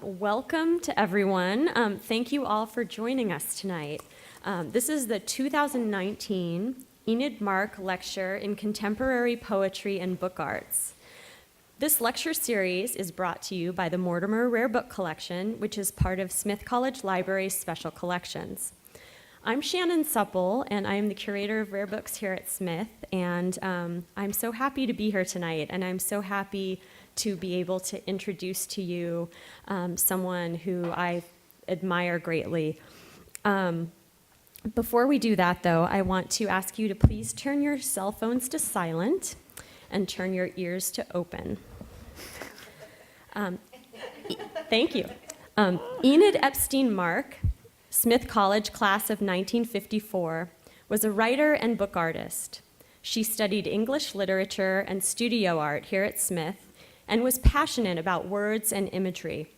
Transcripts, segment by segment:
Welcome to everyone. Thank you all for joining us tonight. This is the 2019 Enid Mark Lecture in Contemporary Poetry and Book Arts. This lecture series is brought to you by the Mortimer Rare Book Collection, which is part of Smith College Library's Special Collections. I'm Shannon Supple, and I am the curator of rare books here at Smith, and I'm so happy to be here tonight, and I'm so happy to be able to introduce to you someone who I admire greatly. Before we do that, though, I want to ask you to please turn your cell phones to silent and turn your ears to open. Thank you. Enid Epstein Mark, Smith College class of 1954, was a writer and book artist. She studied English literature and studio art here at Smith and was passionate about words and imagery.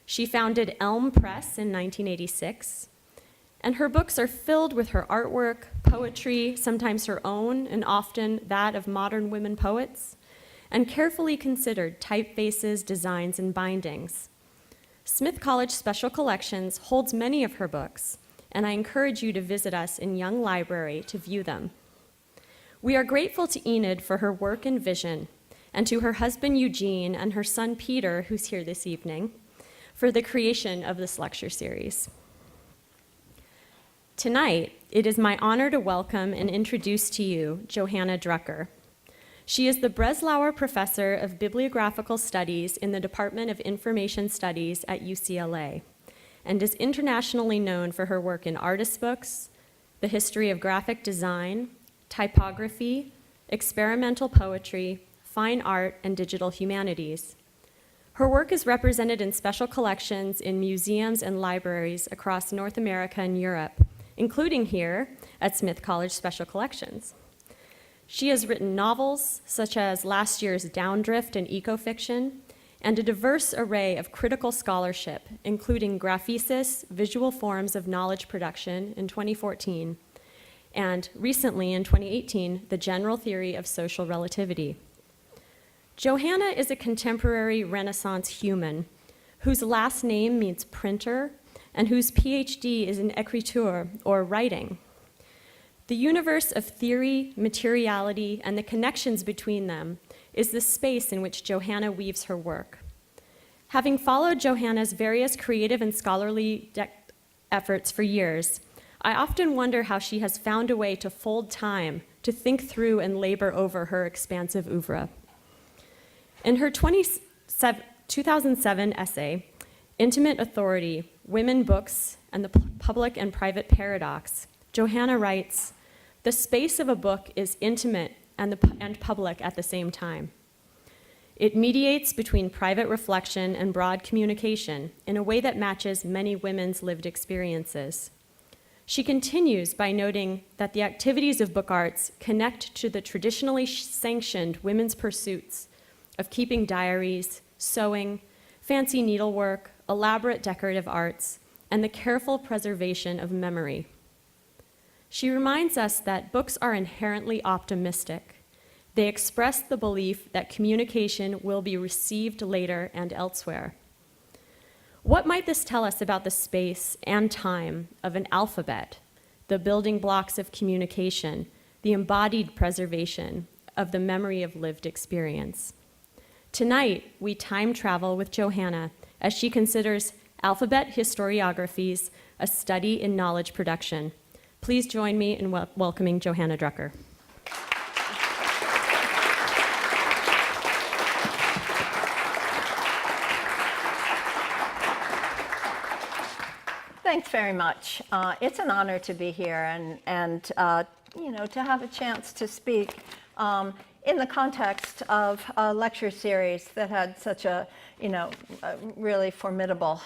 She founded Elm Press in 1986, and her books are filled with her artwork, poetry, sometimes her own and often that of modern women poets, and carefully considered typefaces, designs, and bindings. Smith College Special Collections holds many of her books, and I encourage you to visit us in Young Library to view them. We are grateful to Enid for her work and vision, and to her husband Eugene and her son Peter, who's here this evening, for the creation of this lecture series. Tonight, it is my honor to welcome and introduce to you Johanna Drucker. She is the Breslauer Professor of Bibliographical Studies in the Department of Information Studies at UCLA, and is internationally known for her work in artist books, the history of graphic design, typography, experimental poetry, fine art, and digital humanities. Her work is represented in special collections in museums and libraries across North America and Europe, including here at Smith College Special Collections. She has written novels, such as last year's Downdrift and Ecofiction, and a diverse array of critical scholarship, including Graphesis, Visual Forms of Knowledge Production in 2014, and recently in 2018, The General Theory of Social Relativity. Johanna is a contemporary Renaissance human whose last name means printer and whose PhD is in écriture, or writing. The universe of theory, materiality, and the connections between them is the space in which Johanna weaves her work. Having followed Johanna's various creative and scholarly efforts for years, I often wonder how she has found a way to fold time to think through and labor over her expansive oeuvre. In her 2007 essay, Intimate Authority, Women, Books, and the Public and Private Paradox, Johanna writes, "The space of a book is intimate and public at the same time. It mediates between private reflection and broad communication in a way that matches many women's lived experiences." She continues by noting that the activities of book arts connect to the traditionally sanctioned women's pursuits of keeping diaries, sewing, fancy needlework, elaborate decorative arts, and the careful preservation of memory. She reminds us that books are inherently optimistic. They express the belief that communication will be received later and elsewhere. What might this tell us about the space and time of an alphabet, the building blocks of communication, the embodied preservation of the memory of lived experience? Tonight, we time travel with Johanna as she considers alphabet historiographies, a study in knowledge production. Please join me in welcoming Johanna Drucker. Thanks very much. It's an honor to be here and to have a chance to speak in the context of a lecture series that had such a really formidable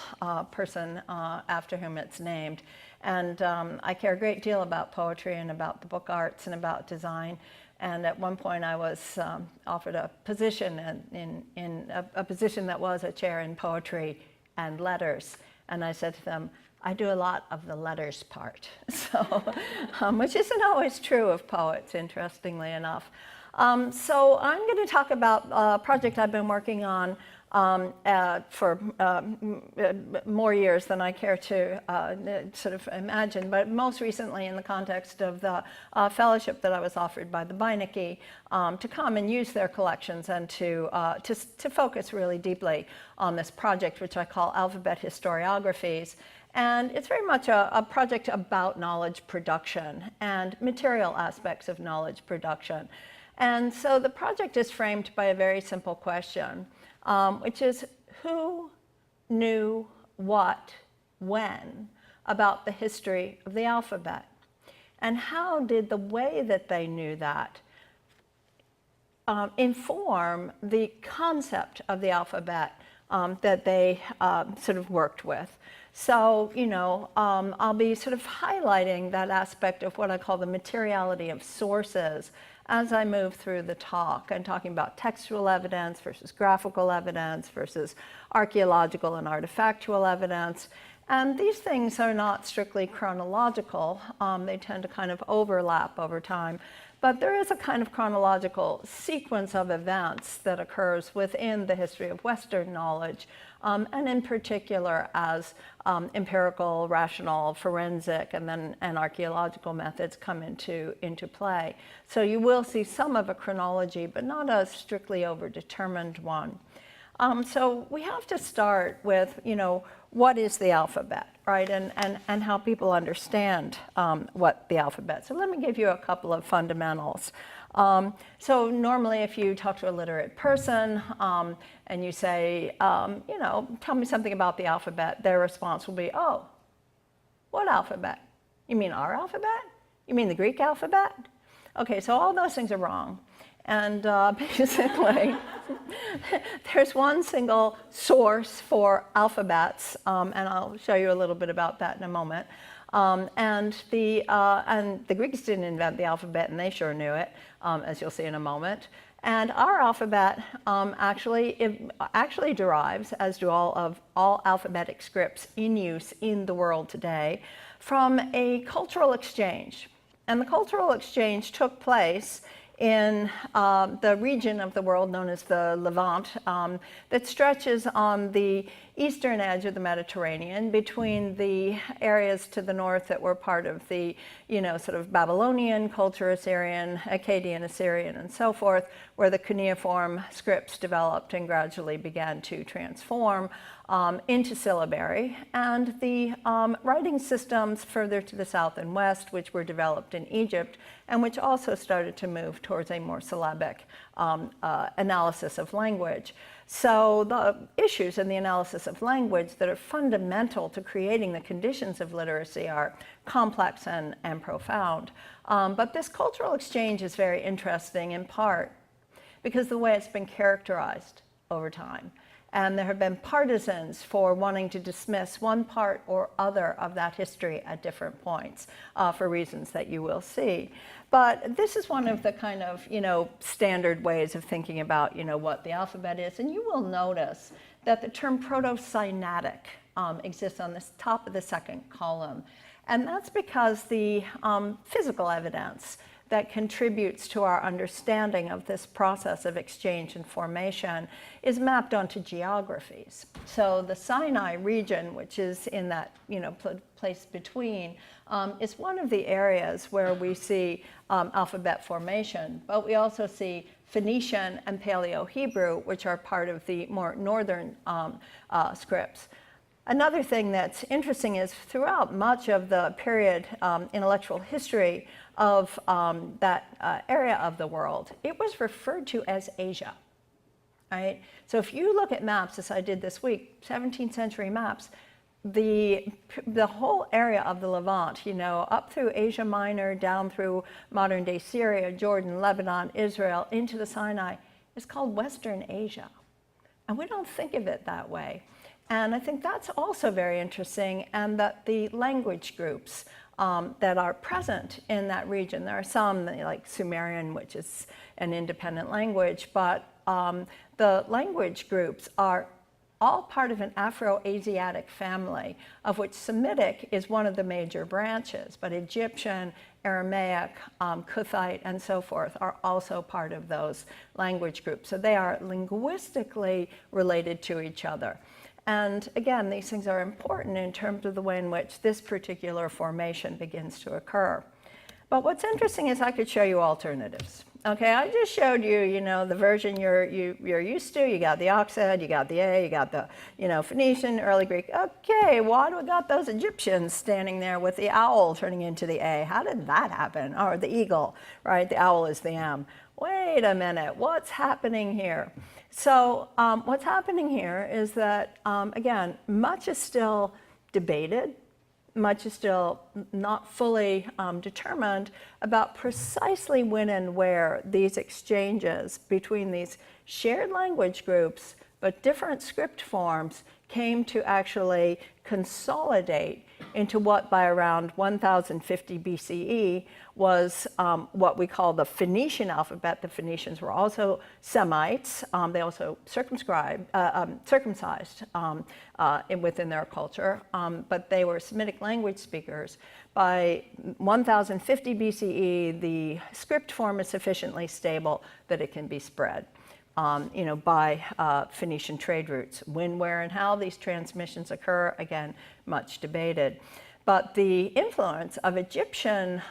person after whom it's named. And I care a great deal about poetry and about the book arts and about design. And at one point I was offered a position in a position that was a chair in poetry and letters. And I said to them, I do a lot of the letters part, so, which isn't always true of poets, interestingly enough. So I'm going to talk about a project I've been working on for more years than I care to sort of imagine, but most recently in the context of the fellowship that I was offered by the Beinecke to come and use their collections and to focus really deeply on this project, which I call Alphabet Historiographies. And it's very much a project about knowledge production and material aspects of knowledge production. And so the project is framed by a very simple question, which is who knew what, when, about the history of the alphabet? And how did the way that they knew that inform the concept of the alphabet that they sort of worked with? So, I'll be sort of highlighting that aspect of what I call the materiality of sources as I move through the talk, and talking about textual evidence versus graphical evidence versus archaeological and artifactual evidence. And these things are not strictly chronological. They tend to kind of overlap over time. But there is a kind of chronological sequence of events that occurs within the history of Western knowledge, and in particular as empirical, rational, forensic, and archaeological methods come into play. So you will see some of a chronology, but not a strictly overdetermined one. So we have to start with, what is the alphabet, right? And how people understand what the alphabet. So let me give you a couple of fundamentals. So normally if you talk to a literate person and you say, tell me something about the alphabet, their response will be, oh, what alphabet? You mean our alphabet? You mean the Greek alphabet? Okay, so all those things are wrong. And basically, there's one single source for alphabets, and I'll show you a little bit about that in a moment. And the Greeks didn't invent the alphabet, and they sure knew it, as you'll see in a moment. And our alphabet actually derives, as do all alphabetic scripts in use in the world today, from a cultural exchange. And the cultural exchange took place in the region of the world known as the Levant, that stretches on the eastern edge of the Mediterranean between the areas to the north that were part of the, sort of Babylonian culture, Assyrian, Akkadian, Assyrian, and so forth, where the cuneiform scripts developed and gradually began to transform into syllabary, and the writing systems further to the south and west, which were developed in Egypt, and which also started to move towards a more syllabic analysis of language. So the issues in the analysis of language that are fundamental to creating the conditions of literacy are complex and profound. But this cultural exchange is very interesting in part because of the way it's been characterized over time. And there have been partisans for wanting to dismiss one part or other of that history at different points for reasons that you will see. But this is one of the kind of, standard ways of thinking about, what the alphabet is. And you will notice that the term proto-Sinaitic exists on the top of the second column. And that's because the physical evidence that contributes to our understanding of this process of exchange and formation is mapped onto geographies. So the Sinai region, which is in that place between, is one of the areas where we see alphabet formation, but we also see Phoenician and Paleo-Hebrew, which are part of the more northern scripts. Another thing that's interesting is throughout much of the period intellectual history of that area of the world, it was referred to as Asia, right? So if you look at maps, as I did this week, 17th century maps, the whole area of the Levant, up through Asia Minor, down through modern day Syria, Jordan, Lebanon, Israel, into the Sinai, is called Western Asia. And we don't think of it that way. And I think that's also very interesting, and that the language groups that are present in that region, there are some like Sumerian, which is an independent language, but the language groups are all part of an Afro-Asiatic family, of which Semitic is one of the major branches, but Egyptian, Aramaic, Kuthite, and so forth are also part of those language groups. So they are linguistically related to each other. And again, these things are important in terms of the way in which this particular formation begins to occur. But what's interesting is I could show you alternatives. Okay, I just showed you, you know, the version you're used to. You got the Oxhead, you got the A, you got the, you know, Phoenician, early Greek. Okay, why do we got those Egyptians standing there with the owl turning into the A? How did that happen? Or the eagle, right? The owl is the M. Wait a minute, what's happening here? So what's happening here is that, again, much is still debated. Much is still not fully determined about precisely when and where these exchanges between these shared language groups but different script forms came to actually consolidate into what by around 1050 BCE was what we call the Phoenician alphabet. The Phoenicians were also Semites. They also circumcised within their culture, but they were Semitic language speakers. By 1050 BCE, the script form is sufficiently stable that it can be spread. You know, by Phoenician trade routes. When, where, and how these transmissions occur, again, much debated. But the influence of Egyptian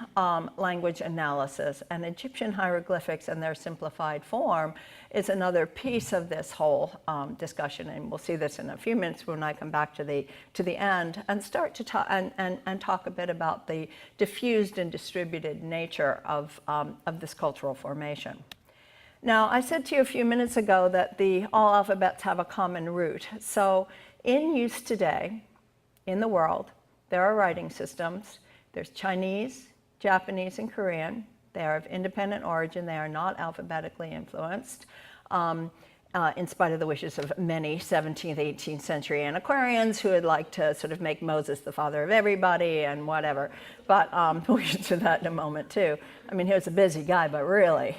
language analysis and Egyptian hieroglyphics and their simplified form is another piece of this whole discussion. And we'll see this in a few minutes when I come back to the end and start to talk and talk a bit about the diffused and distributed nature of this cultural formation. Now, I said to you a few minutes ago that all alphabets have a common root. So in use today, in the world, there are writing systems. There's Chinese, Japanese, and Korean. They are of independent origin. They are not alphabetically influenced, in spite of the wishes of many 17th, 18th century antiquarians who would like to sort of make Moses the father of everybody and whatever. But we'll get to that in a moment, too. I mean, he was a busy guy, but really.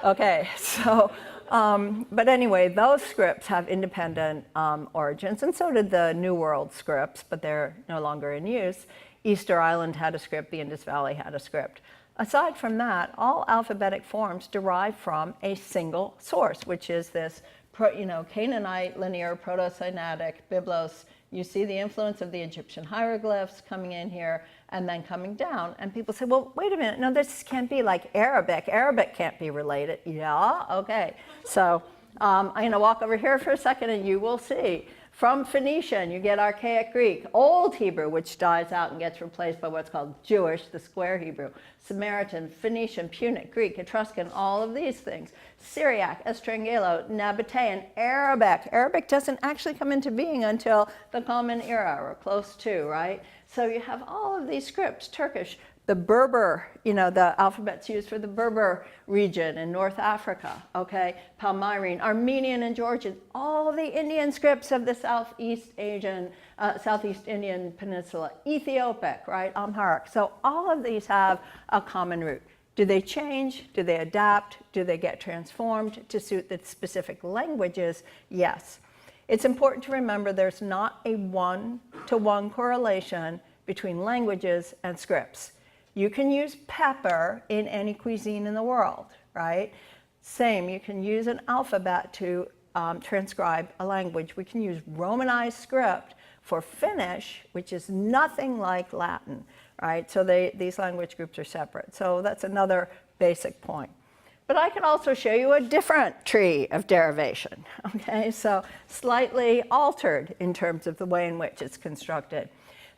Okay, so, but anyway, those scripts have independent origins, and so did the New World scripts, but they're no longer in use. Easter Island had a script, the Indus Valley had a script. Aside from that, all alphabetic forms derive from a single source, which is this, Canaanite, linear, Proto-Sinaitic, Byblos. You see the influence of the Egyptian hieroglyphs coming in here and then coming down. And people say, well, wait a minute, no, this can't be like Arabic. Arabic can't be related. Yeah, okay. So I'm going to walk over here for a second and you will see. From Phoenician, you get Archaic Greek, Old Hebrew, which dies out and gets replaced by what's called Jewish, the Square Hebrew, Samaritan, Phoenician, Punic, Greek, Etruscan, all of these things. Syriac, Estrangelo, Nabatean, Arabic. Arabic doesn't actually come into being until the Common Era, or close to, right? So you have all of these scripts, Turkish, the Berber, the alphabets used for the Berber region in North Africa, okay? Palmyrene, Armenian and Georgian, all the Indian scripts of the Southeast Indian Peninsula, Ethiopic, right? Amharic. So all of these have a common root. Do they change? Do they adapt? Do they get transformed to suit the specific languages? Yes. It's important to remember there's not a one-to-one correlation between languages and scripts. You can use pepper in any cuisine in the world, right? Same, you can use an alphabet to transcribe a language. We can use Romanized script for Finnish, which is nothing like Latin, right? So these language groups are separate. So that's another basic point. But I can also show you a different tree of derivation, okay? So slightly altered in terms of the way in which it's constructed.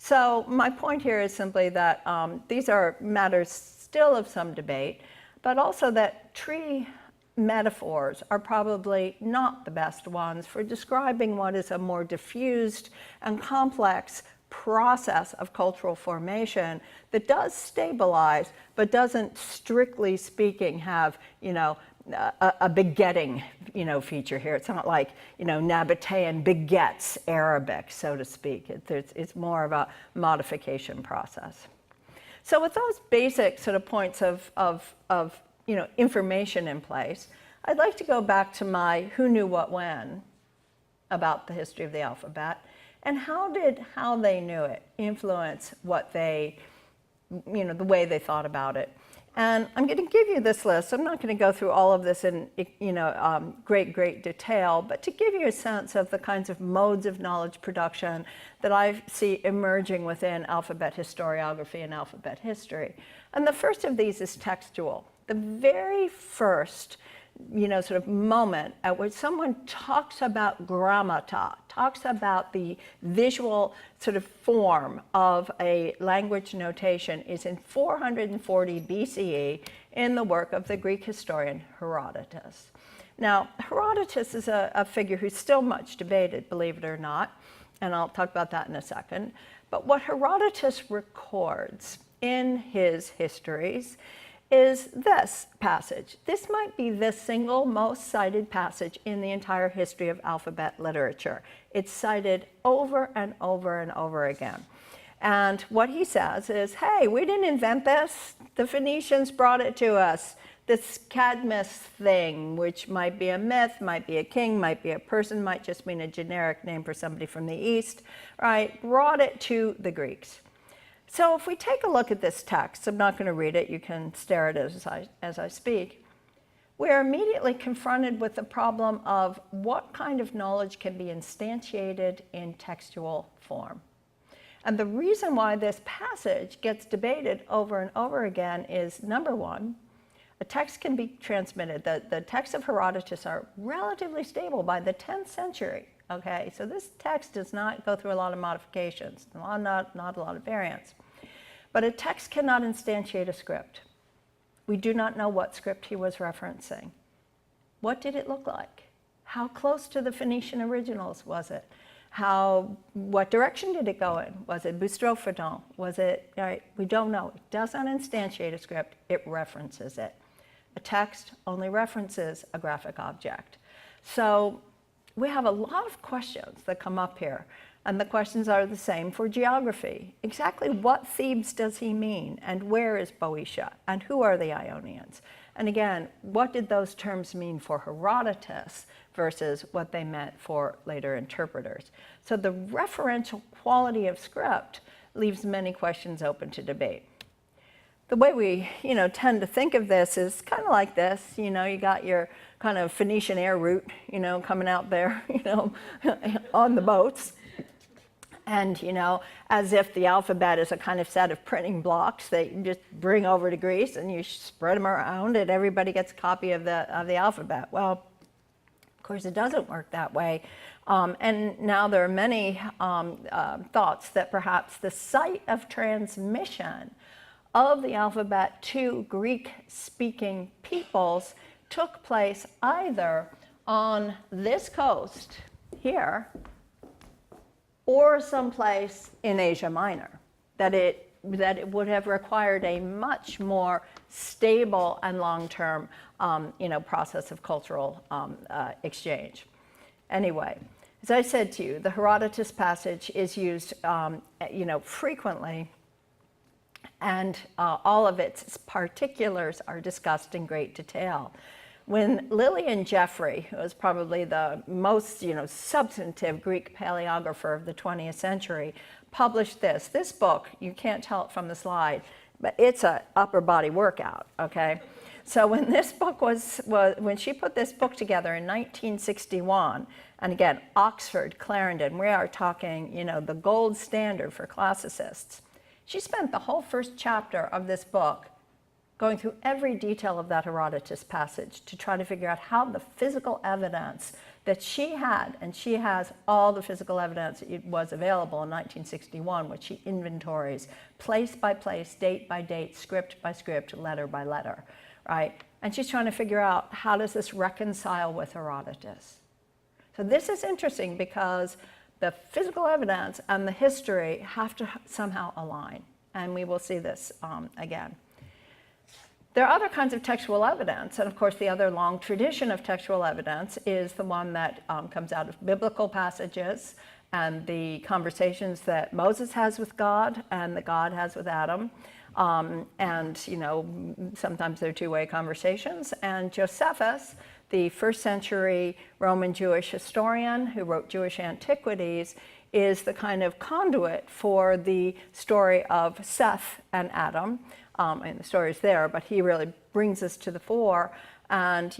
So my point here is simply that these are matters still of some debate, but also that tree metaphors are probably not the best ones for describing what is a more diffused and complex process of cultural formation that does stabilize, but doesn't, strictly speaking, have, a begetting, feature here. It's not like, Nabatean begets Arabic, so to speak. It's more of a modification process. So with those basic sort of points of information in place, I'd like to go back to my who knew what when about the history of the alphabet, and how did how they knew it influence what they, the way they thought about it. And I'm going to give you this list. I'm not going to go through all of this in great detail, but to give you a sense of the kinds of modes of knowledge production that I see emerging within alphabet historiography and alphabet history. And the first of these is textual. The very first sort of moment at which someone talks about grammata, talks about the visual sort of form of a language notation, is in 440 BCE in the work of the Greek historian Herodotus. Now, Herodotus is a figure who's still much debated, believe it or not, and I'll talk about that in a second. But what Herodotus records in his histories is this passage. This might be the single most cited passage in the entire history of alphabet literature. It's cited over and over and over again. And what he says is, hey, we didn't invent this. The Phoenicians brought it to us. This Cadmus thing, which might be a myth, might be a king, might be a person, might just mean a generic name for somebody from the East, right, brought it to the Greeks. So if we take a look at this text, I'm not going to read it, you can stare at it as I speak, we're immediately confronted with the problem of what kind of knowledge can be instantiated in textual form. And the reason why this passage gets debated over and over again is, number one, a text can be transmitted. The texts of Herodotus are relatively stable by the 10th century. Okay, so this text does not go through a lot of modifications, not a lot of variants. But a text cannot instantiate a script. We do not know what script he was referencing. What did it look like? How close to the Phoenician originals was it? What direction did it go in? Was it boustrophodon? Was it, right? We don't know. It does not instantiate a script, it references it. A text only references a graphic object. So we have a lot of questions that come up here, and the questions are the same for geography. Exactly what Thebes does he mean, and where is Boeotia, and who are the Ionians? And again, what did those terms mean for Herodotus versus what they meant for later interpreters? So the referential quality of script leaves many questions open to debate. The way we, tend to think of this is kind of like this. You got your kind of Phoenician air route, coming out there, on the boats. And, as if the alphabet is a kind of set of printing blocks that you just bring over to Greece and you spread them around and everybody gets a copy of the alphabet. Well, of course, it doesn't work that way. And now there are many thoughts that perhaps the site of transmission of the alphabet to Greek-speaking peoples took place either on this coast here or someplace in Asia Minor, that it would have required a much more stable and long-term process of cultural exchange. Anyway, as I said to you, the Herodotus passage is used frequently, and all of its particulars are discussed in great detail. When Lillian Jeffrey, who was probably the most substantive Greek paleographer of the 20th century, published this book, you can't tell it from the slide, but it's an upper body workout, okay? So when this book when she put this book together in 1961, and again, Oxford, Clarendon, we are talking, the gold standard for classicists. She spent the whole first chapter of this book going through every detail of that Herodotus passage to try to figure out how the physical evidence that she had, and she has all the physical evidence that was available in 1961, which she inventories place by place, date by date, script by script, letter by letter, right? And she's trying to figure out how does this reconcile with Herodotus. So this is interesting because the physical evidence and the history have to somehow align, and we will see this again. There are other kinds of textual evidence, and of course the other long tradition of textual evidence is the one that comes out of biblical passages and the conversations that Moses has with God and that God has with Adam. And, sometimes they're two-way conversations. And Josephus, the first century Roman Jewish historian who wrote Jewish antiquities, is the kind of conduit for the story of Seth and Adam. And the story is there, but he really brings us to the fore. And,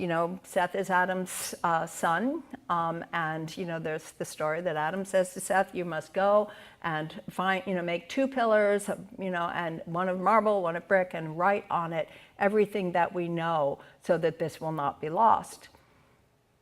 Seth is Adam's son. And, there's the story that Adam says to Seth, you must go and find, make two pillars, and one of marble, one of brick, and write on it everything that we know so that this will not be lost.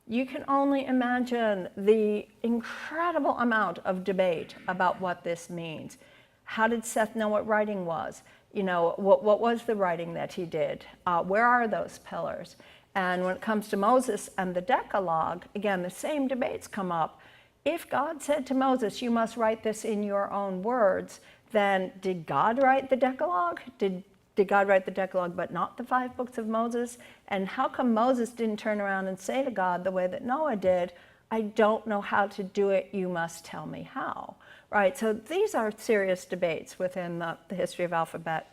You can only imagine the incredible amount of debate about what this means. How did Seth know what writing was? What was the writing that he did? Where are those pillars? And when it comes to Moses and the Decalogue, again, the same debates come up. If God said to Moses, you must write this in your own words, then did God write the Decalogue? Did God write the Decalogue but not the 5 books of Moses? And how come Moses didn't turn around and say to God the way that Noah did, I don't know how to do it, you must tell me how? Right, so these are serious debates within the history of alphabet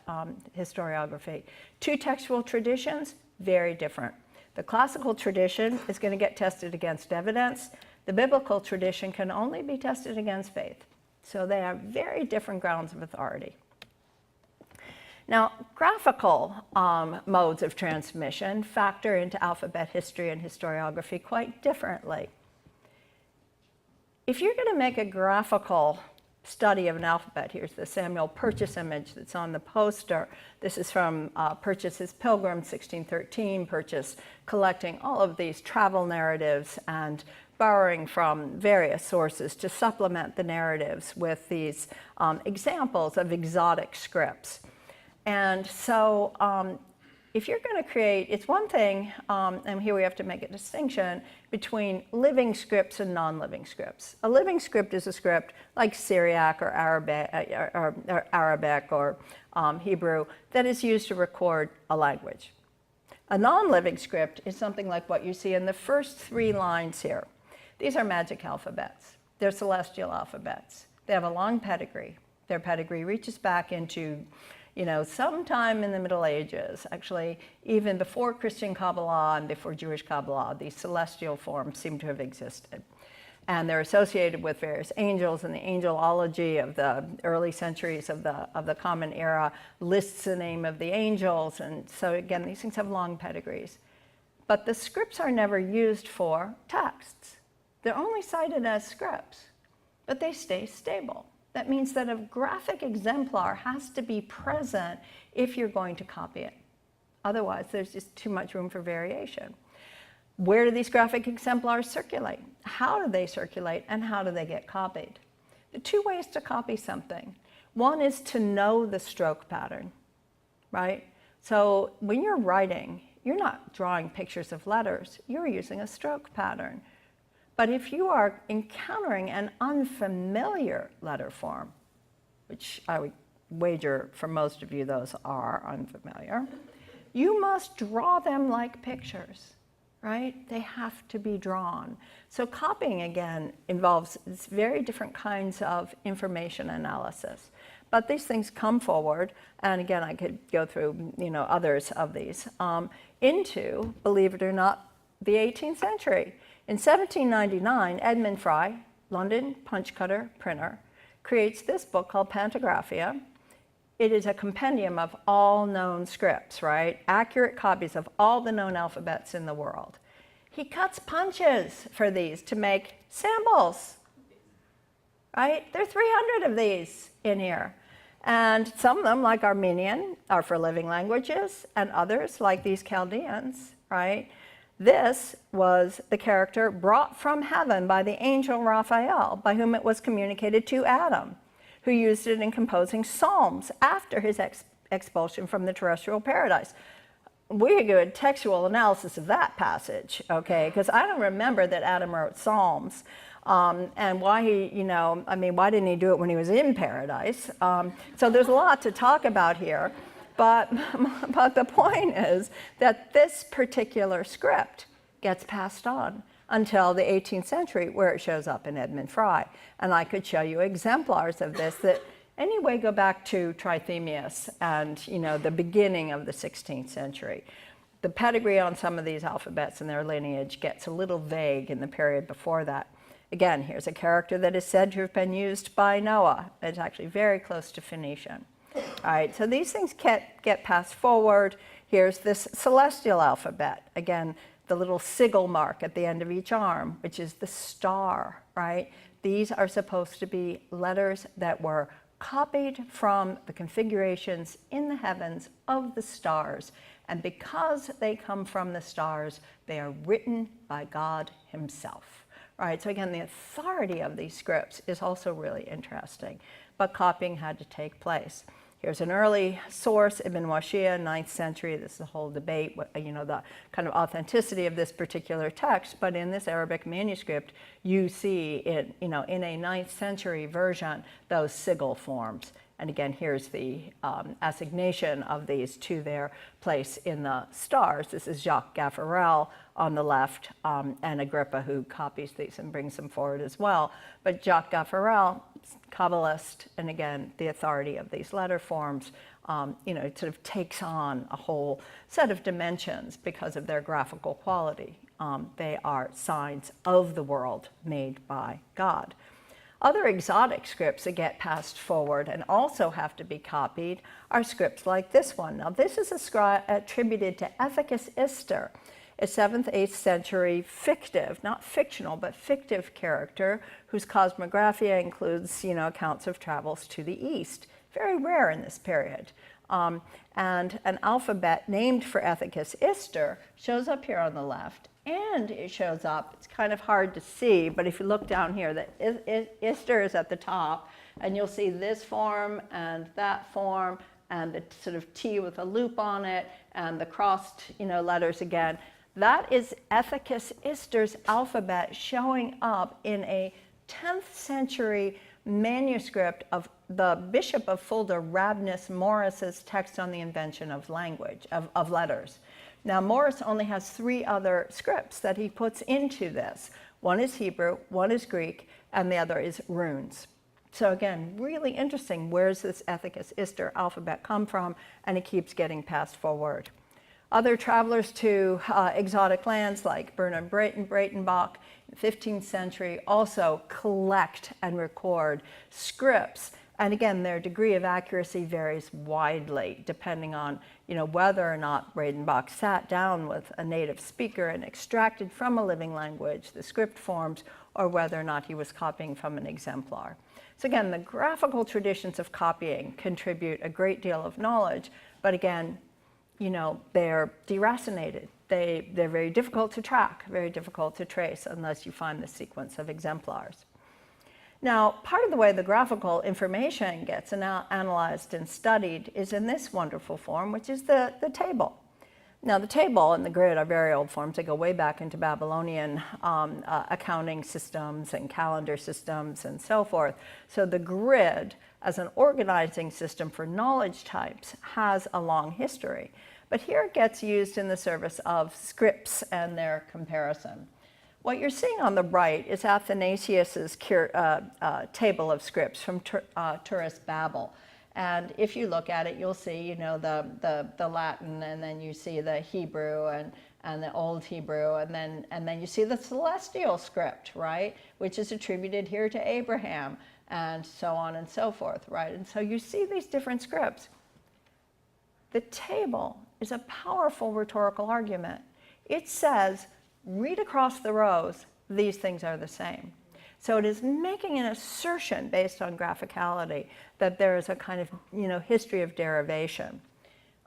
historiography. Two textual traditions, very different. The classical tradition is going to get tested against evidence. The biblical tradition can only be tested against faith. So they are very different grounds of authority. Now, graphical modes of transmission factor into alphabet history and historiography quite differently. If you're going to make a graphical study of an alphabet, here's the Samuel Purchas image that's on the poster. This is from Purchas's Pilgrim, 1613, Purchas collecting all of these travel narratives and borrowing from various sources to supplement the narratives with these examples of exotic scripts. And so if you're going to create, it's one thing, and here we have to make a distinction between living scripts and non-living scripts. A living script is a script like Syriac or Arabic or Hebrew that is used to record a language. A non-living script is something like what you see in the first 3 lines here. These are magic alphabets. They're celestial alphabets. They have a long pedigree. Their pedigree reaches back into sometime in the Middle Ages, actually, even before Christian Kabbalah and before Jewish Kabbalah, these celestial forms seem to have existed. And they're associated with various angels, and the angelology of the early centuries of the Common Era lists the name of the angels. And so, again, these things have long pedigrees. But the scripts are never used for texts. They're only cited as scripts, but they stay stable. That means that a graphic exemplar has to be present if you're going to copy it. Otherwise, there's just too much room for variation. Where do these graphic exemplars circulate? How do they circulate, and how do they get copied? The 2 ways to copy something. One is to know the stroke pattern, right? So when you're writing, you're not drawing pictures of letters, you're using a stroke pattern. But if you are encountering an unfamiliar letter form, which I would wager for most of you those are unfamiliar, you must draw them like pictures, right? They have to be drawn. So copying, again, involves very different kinds of information analysis. But these things come forward, and again, I could go through others of these, into, believe it or not, the 18th century. In 1799, Edmund Fry, London punch cutter printer, creates this book called Pantographia. It is a compendium of all known scripts, right? Accurate copies of all the known alphabets in the world. He cuts punches for these to make samples, right? There are 300 of these in here. And some of them, like Armenian, are for living languages, and others, like these Chaldeans, right? This was the character brought from heaven by the angel Raphael, by whom it was communicated to Adam, who used it in composing psalms after his expulsion from the terrestrial paradise. We could do a textual analysis of that passage, okay? Because I don't remember that Adam wrote psalms, and why he, why didn't he do it when he was in paradise? So there's a lot to talk about here. But the point is that this particular script gets passed on until the 18th century, where it shows up in Edmund Fry. And I could show you exemplars of this that Anyway, go back to Trithemius and, the beginning of the 16th century. The pedigree on some of these alphabets and their lineage gets a little vague in the period before that. Again, here's a character that is said to have been used by Noah. It's actually very close to Phoenician. All right, so these things get passed forward. Here's this celestial alphabet. Again, the little sigil mark at the end of each arm, which is the star, right? These are supposed to be letters that were copied from the configurations in the heavens of the stars. And because they come from the stars, they are written by God himself, right? So again, the authority of these scripts is also really interesting, but copying had to take place. Here's an early source, Ibn Washia, 9th century. This is a whole debate, the kind of authenticity of this particular text. But in this Arabic manuscript, you see in a 9th century version, those sigil forms. And again, here's the assignation of these to their place in the stars. This is Jacques Gaffarel on the left, and Agrippa, who copies these and brings them forward as well. But Jacques Gaffarel, Kabbalist, and again, the authority of these letter forms, it sort of takes on a whole set of dimensions because of their graphical quality. They are signs of the world made by God. Other exotic scripts that get passed forward and also have to be copied are scripts like this one. Now, this is a script attributed to Ethicus Ister, a 7th, 8th century fictive, not fictional, but fictive character whose cosmographia includes, accounts of travels to the east. Very rare in this period. And an alphabet named for Ethicus Ister shows up here on the left. And it shows up, it's kind of hard to see, but if you look down here, the Ister is at the top, and you'll see this form and that form, and the sort of T with a loop on it, and the crossed, letters again. That is Ethicus Ister's alphabet showing up in a 10th century manuscript of the Bishop of Fulda, Rabnus Morris's text on the invention of language, of letters. Now, Morris only has 3 other scripts that he puts into this. One is Hebrew, one is Greek, and the other is runes. So again, really interesting. Where's this Ethicus Ister alphabet come from? And it keeps getting passed forward. Other travelers to exotic lands like Bernard Breitenbach in the 15th century also collect and record scripts. And again, their degree of accuracy varies widely depending on whether or not Breitenbach sat down with a native speaker and extracted from a living language the script forms, or whether or not he was copying from an exemplar. So again, the graphical traditions of copying contribute a great deal of knowledge, but again, they're deracinated. They're very difficult to track, very difficult to trace unless you find the sequence of exemplars. Now, part of the way the graphical information gets analyzed and studied is in this wonderful form, which is the table. Now, the table and the grid are very old forms. They go way back into Babylonian accounting systems and calendar systems and so forth. So the grid, as an organizing system for knowledge types, has a long history. But here it gets used in the service of scripts and their comparison. What you're seeing on the right is Athanasius's table of scripts from Tourist Babel. And if you look at it, you'll see, the Latin, and then you see the Hebrew and the Old Hebrew, and then you see the celestial script, right, which is attributed here to Abraham, and so on and so forth, right? And so you see these different scripts. The table is a powerful rhetorical argument. It says, read across the rows, these things are the same. So it is making an assertion based on graphicality that there is a kind of history of derivation.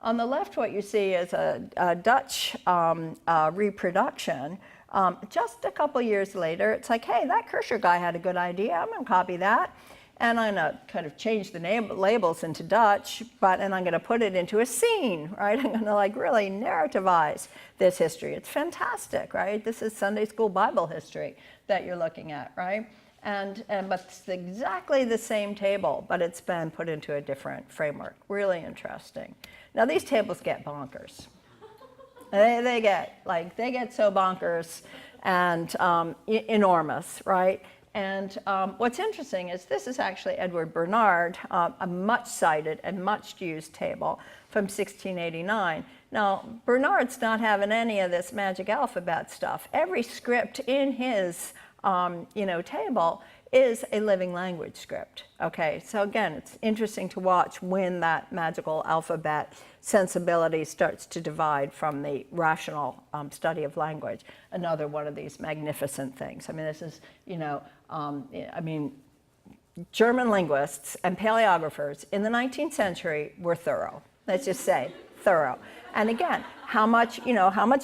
On the left, what you see is a Dutch reproduction. Just a couple years later, it's like, hey, that Kircher guy had a good idea. I'm going to copy that. And I'm going to kind of change the labels into Dutch, and I'm going to put it into a scene, right? I'm going to really narrativize this history. It's fantastic, right? This is Sunday school Bible history that you're looking at, right? But it's exactly the same table, but it's been put into a different framework. Really interesting. Now these tables get bonkers. They get so bonkers and enormous, right? And what's interesting is this is actually Edward Bernard, a much cited and much used table from 1689. Now, Bernard's not having any of this magic alphabet stuff. Every script in his table is a living language script. Okay, so again, it's interesting to watch when that magical alphabet sensibility starts to divide from the rational study of language. Another one of these magnificent things. I mean, this is, German linguists and paleographers in the 19th century were thorough. Let's just say thorough. And again, how much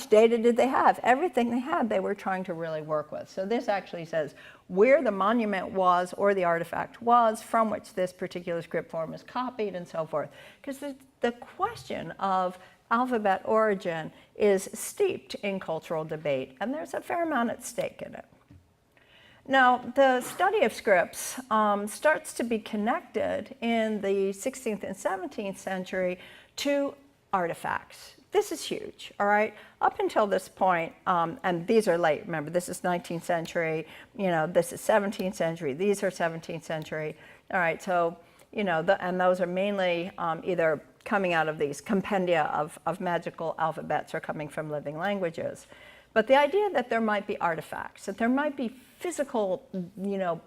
data did they have? Everything they had, they were trying to really work with. So this actually says where the monument was or the artifact was from which this particular script form is copied and so forth. Because the question of alphabet origin is steeped in cultural debate, and there's a fair amount at stake in it. Now, the study of scripts starts to be connected in the 16th and 17th century to artifacts. This is huge, all right? Up until this point, and these are late, remember, this is 19th century, this is 17th century, these are 17th century, all right? So, and those are mainly either coming out of these compendia of magical alphabets or coming from living languages. But the idea that there might be artifacts, that there might be physical,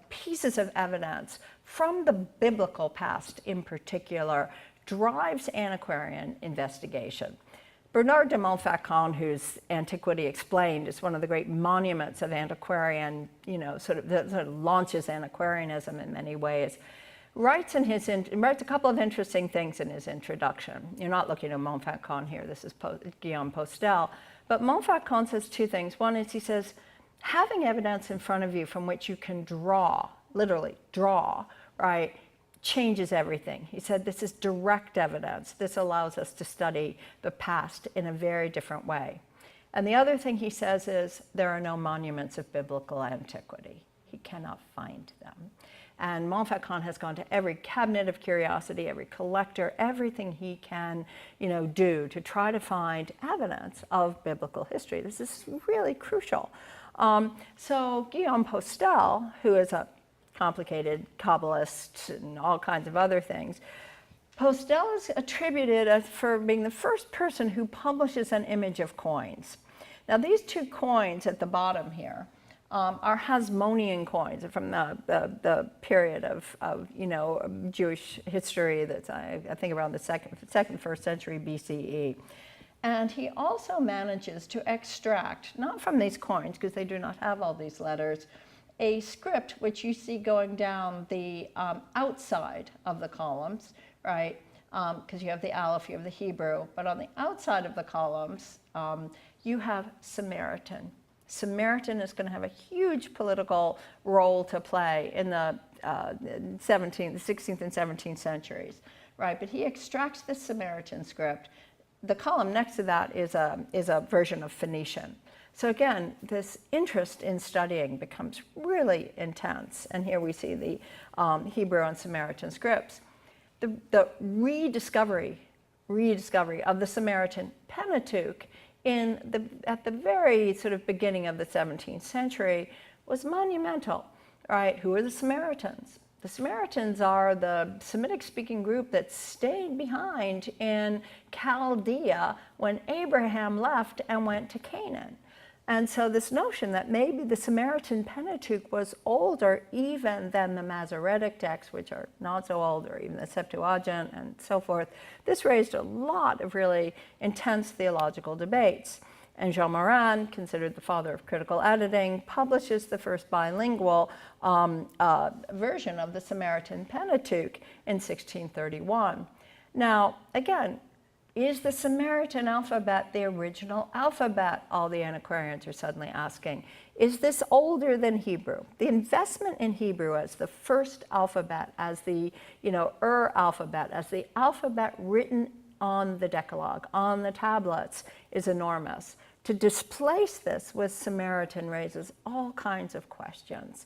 pieces of evidence from the biblical past in particular, drives antiquarian investigation. Bernard de Montfaucon, whose Antiquity Explained is one of the great monuments of antiquarian, that launches antiquarianism in many ways, writes a couple of interesting things in his introduction. You're not looking at Montfaucon here, this is Guillaume Postel. But Montfaucon says two things. One is he says, having evidence in front of you from which you can draw, literally draw, right, changes everything. He said this is direct evidence. This allows us to study the past in a very different way. And the other thing he says is there are no monuments of biblical antiquity. He cannot find them. And Montfaucon has gone to every cabinet of curiosity, every collector, everything he can, do to try to find evidence of biblical history. This is really crucial. So Guillaume Postel, who is a complicated Kabbalist and all kinds of other things, Postel is attributed for being the first person who publishes an image of coins. Now these two coins at the bottom here are Hasmonean coins from the period of Jewish history that's I think around the first century BCE. And he also manages to extract, not from these coins because they do not have all these letters, a script which you see going down the outside of the columns, right? Because you have the Aleph, you have the Hebrew, but on the outside of the columns, you have Samaritan. Samaritan is going to have a huge political role to play in the 16th and 17th centuries, right? But he extracts this Samaritan script. The column next to that is a version of Phoenician. So again, this interest in studying becomes really intense. And here we see the Hebrew and Samaritan scripts. The rediscovery of the Samaritan Pentateuch at the very sort of beginning of the 17th century was monumental, right? Who are the Samaritans? The Samaritans are the Semitic-speaking group that stayed behind in Chaldea when Abraham left and went to Canaan. And so this notion that maybe the Samaritan Pentateuch was older even than the Masoretic texts, which are not so old, or even the Septuagint and so forth, this raised a lot of really intense theological debates. And Jean Morin, considered the father of critical editing, publishes the first bilingual version of the Samaritan Pentateuch in 1631. Now, again, is the Samaritan alphabet the original alphabet? All the antiquarians are suddenly asking. Is this older than Hebrew? The investment in Hebrew as the first alphabet, as the alphabet, as the alphabet written on the Decalogue, on the tablets, is enormous. To displace this with Samaritan raises all kinds of questions.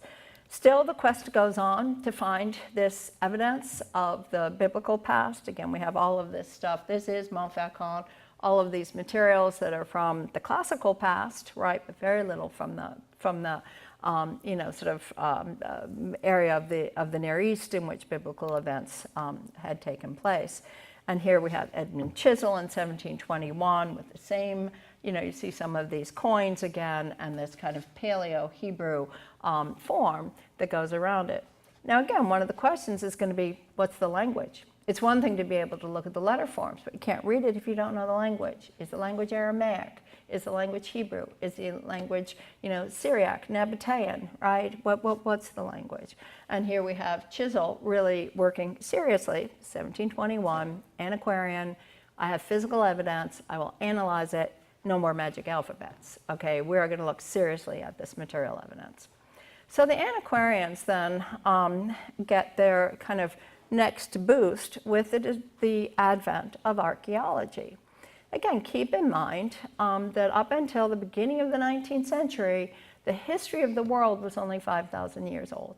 Still, the quest goes on to find this evidence of the biblical past. Again, we have all of this stuff. This is Montfaucon all of these materials that are from the classical past, right, but very little from the area of the Near East in which biblical events had taken place. And here we have Edmund Chisel in 1721 with the same, you see some of these coins again and this kind of Paleo-Hebrew form that goes around it. Now again, one of the questions is going to be, what's the language? It's one thing to be able to look at the letter forms, but you can't read it if you don't know the language. Is the language Aramaic? Is the language Hebrew? Is the language, Syriac, Nabatean, right? What's the language? And here we have Chisel really working seriously, 1721, Antiquarian. I have physical evidence. I will analyze it. No more magic alphabets. Okay, we are going to look seriously at this material evidence. So the antiquarians then get their kind of next boost with the advent of archaeology. Again, keep in mind that up until the beginning of the 19th century, the history of the world was only 5,000 years old,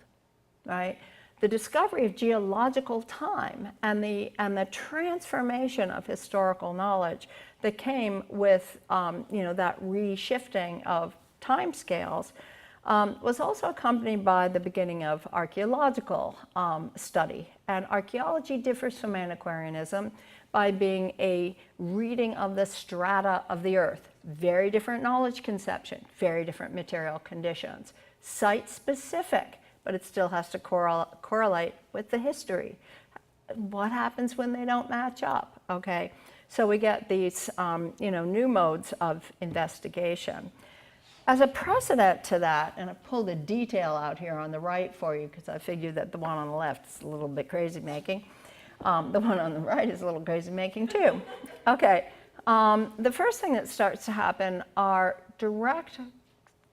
right? The discovery of geological time and the transformation of historical knowledge that came with that reshifting of timescales was also accompanied by the beginning of archaeological study. And archaeology differs from antiquarianism by being a reading of the strata of the earth. Very different knowledge conception, very different material conditions. Site-specific, but it still has to correlate with the history. What happens when they don't match up, okay? So we get these new modes of investigation. As a precedent to that, and I pulled a detail out here on the right for you because I figured that the one on the left is a little bit crazy making. The one on the right is a little crazy making too. Okay, the first thing that starts to happen are direct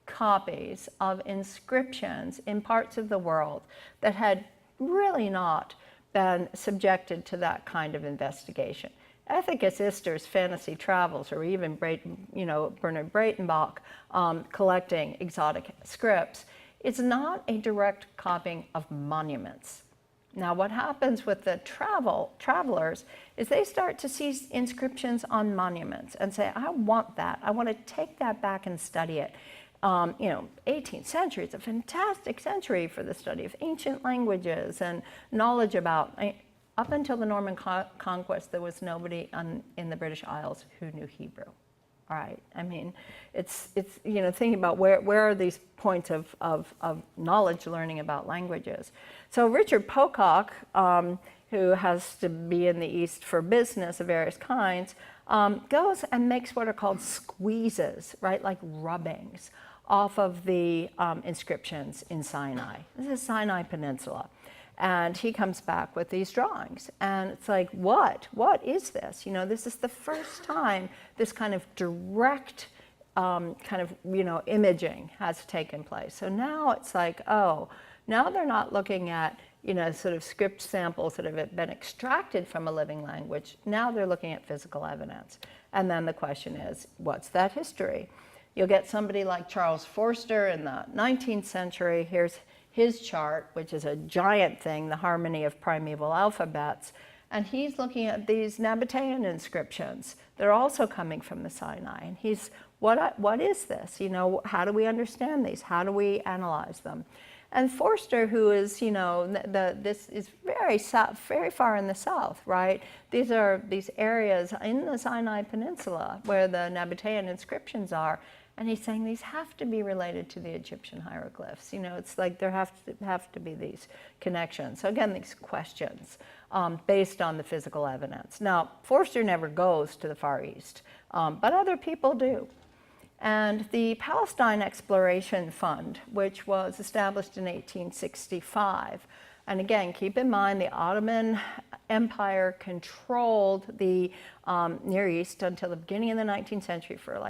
copies of inscriptions in parts of the world that had really not been subjected to that kind of investigation. Ethicus Ister's Fantasy Travels, or even Bernard Breitenbach collecting exotic scripts, it's not a direct copying of monuments. Now what happens with the travelers is they start to see inscriptions on monuments and say, I want that. I want to take that back and study it. 18th century is a fantastic century for the study of ancient languages and knowledge about. Up until the Norman conquest, there was nobody in the British Isles who knew Hebrew. All right, I mean, it's thinking about where are these points of knowledge learning about languages. So Richard Pocock, who has to be in the East for business of various kinds, goes and makes what are called squeezes, right, like rubbings off of the inscriptions in Sinai. This is Sinai Peninsula. And he comes back with these drawings. And it's like, what? What is this? This is the first time this kind of direct imaging has taken place. So now it's like, oh, now they're not looking at, sort of script samples that have been extracted from a living language. Now they're looking at physical evidence. And then the question is, what's that history? You'll get somebody like Charles Forster in the 19th century. Here's his chart, which is a giant thing, the harmony of primeval alphabets. And he's looking at these Nabatean inscriptions. They're also coming from the Sinai. And he's, what is this? How do we understand these? How do we analyze them? And Forster, who is, this is very far in the south, right? These are these areas in the Sinai Peninsula where the Nabatean inscriptions are. And he's saying these have to be related to the Egyptian hieroglyphs. It's like there have to be these connections. So again, these questions based on the physical evidence. Now, Forster never goes to the Far East, but other people do. And the Palestine Exploration Fund, which was established in 1865, and again, keep in mind the Ottoman Empire controlled the Near East until the beginning of the 19th century for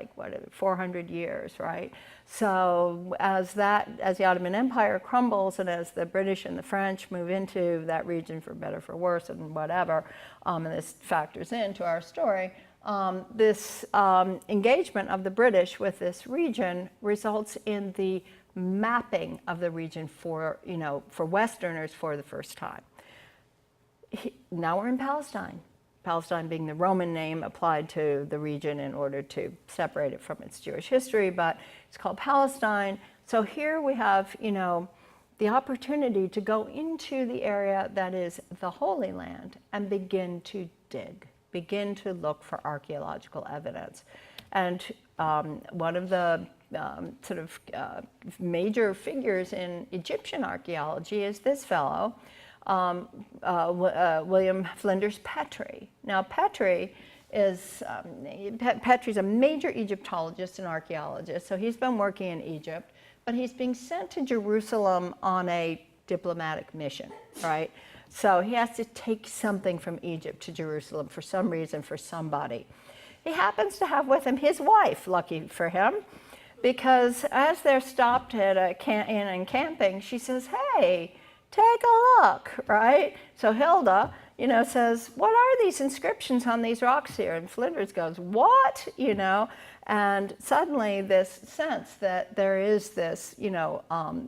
400 years, right? So as the Ottoman Empire crumbles and as the British and the French move into that region for better, for worse, and whatever, and this factors into our story, this engagement of the British with this region results in the mapping of the region for Westerners for the first time. Now we're in Palestine. Palestine being the Roman name applied to the region in order to separate it from its Jewish history, but it's called Palestine. So here we have, the opportunity to go into the area that is the Holy Land and begin to dig, begin to look for archaeological evidence. And one of the major figures in Egyptian archaeology is this fellow, William Flinders Petrie. Now, Petrie's a major Egyptologist and archaeologist, so he's been working in Egypt, but he's being sent to Jerusalem on a diplomatic mission, right? So he has to take something from Egypt to Jerusalem for some reason, for somebody. He happens to have with him his wife, lucky for him, because as they're stopped at a inn and camping, she says, "Hey, take a look," right? So Hilda, says, "What are these inscriptions on these rocks here?" And Flinders goes, "What?" And suddenly this sense that there is this,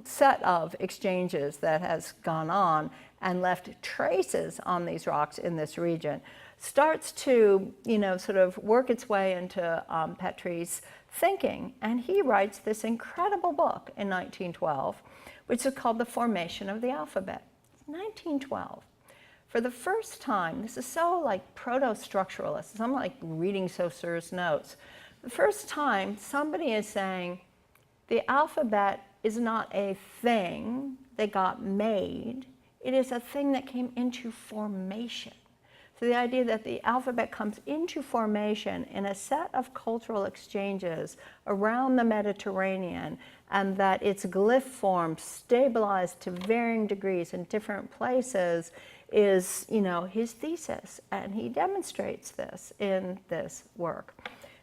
set of exchanges that has gone on and left traces on these rocks in this region starts to, sort of work its way into Petrie's thinking. And he writes this incredible book in 1912, which is called The Formation of the Alphabet. 1912. For the first time, this is so like proto-structuralist, it's almost like reading Saussure's notes. The first time somebody is saying the alphabet is not a thing that got made, it is a thing that came into formation. So the idea that the alphabet comes into formation in a set of cultural exchanges around the Mediterranean, and that its glyph form stabilized to varying degrees in different places is, his thesis. And he demonstrates this in this work.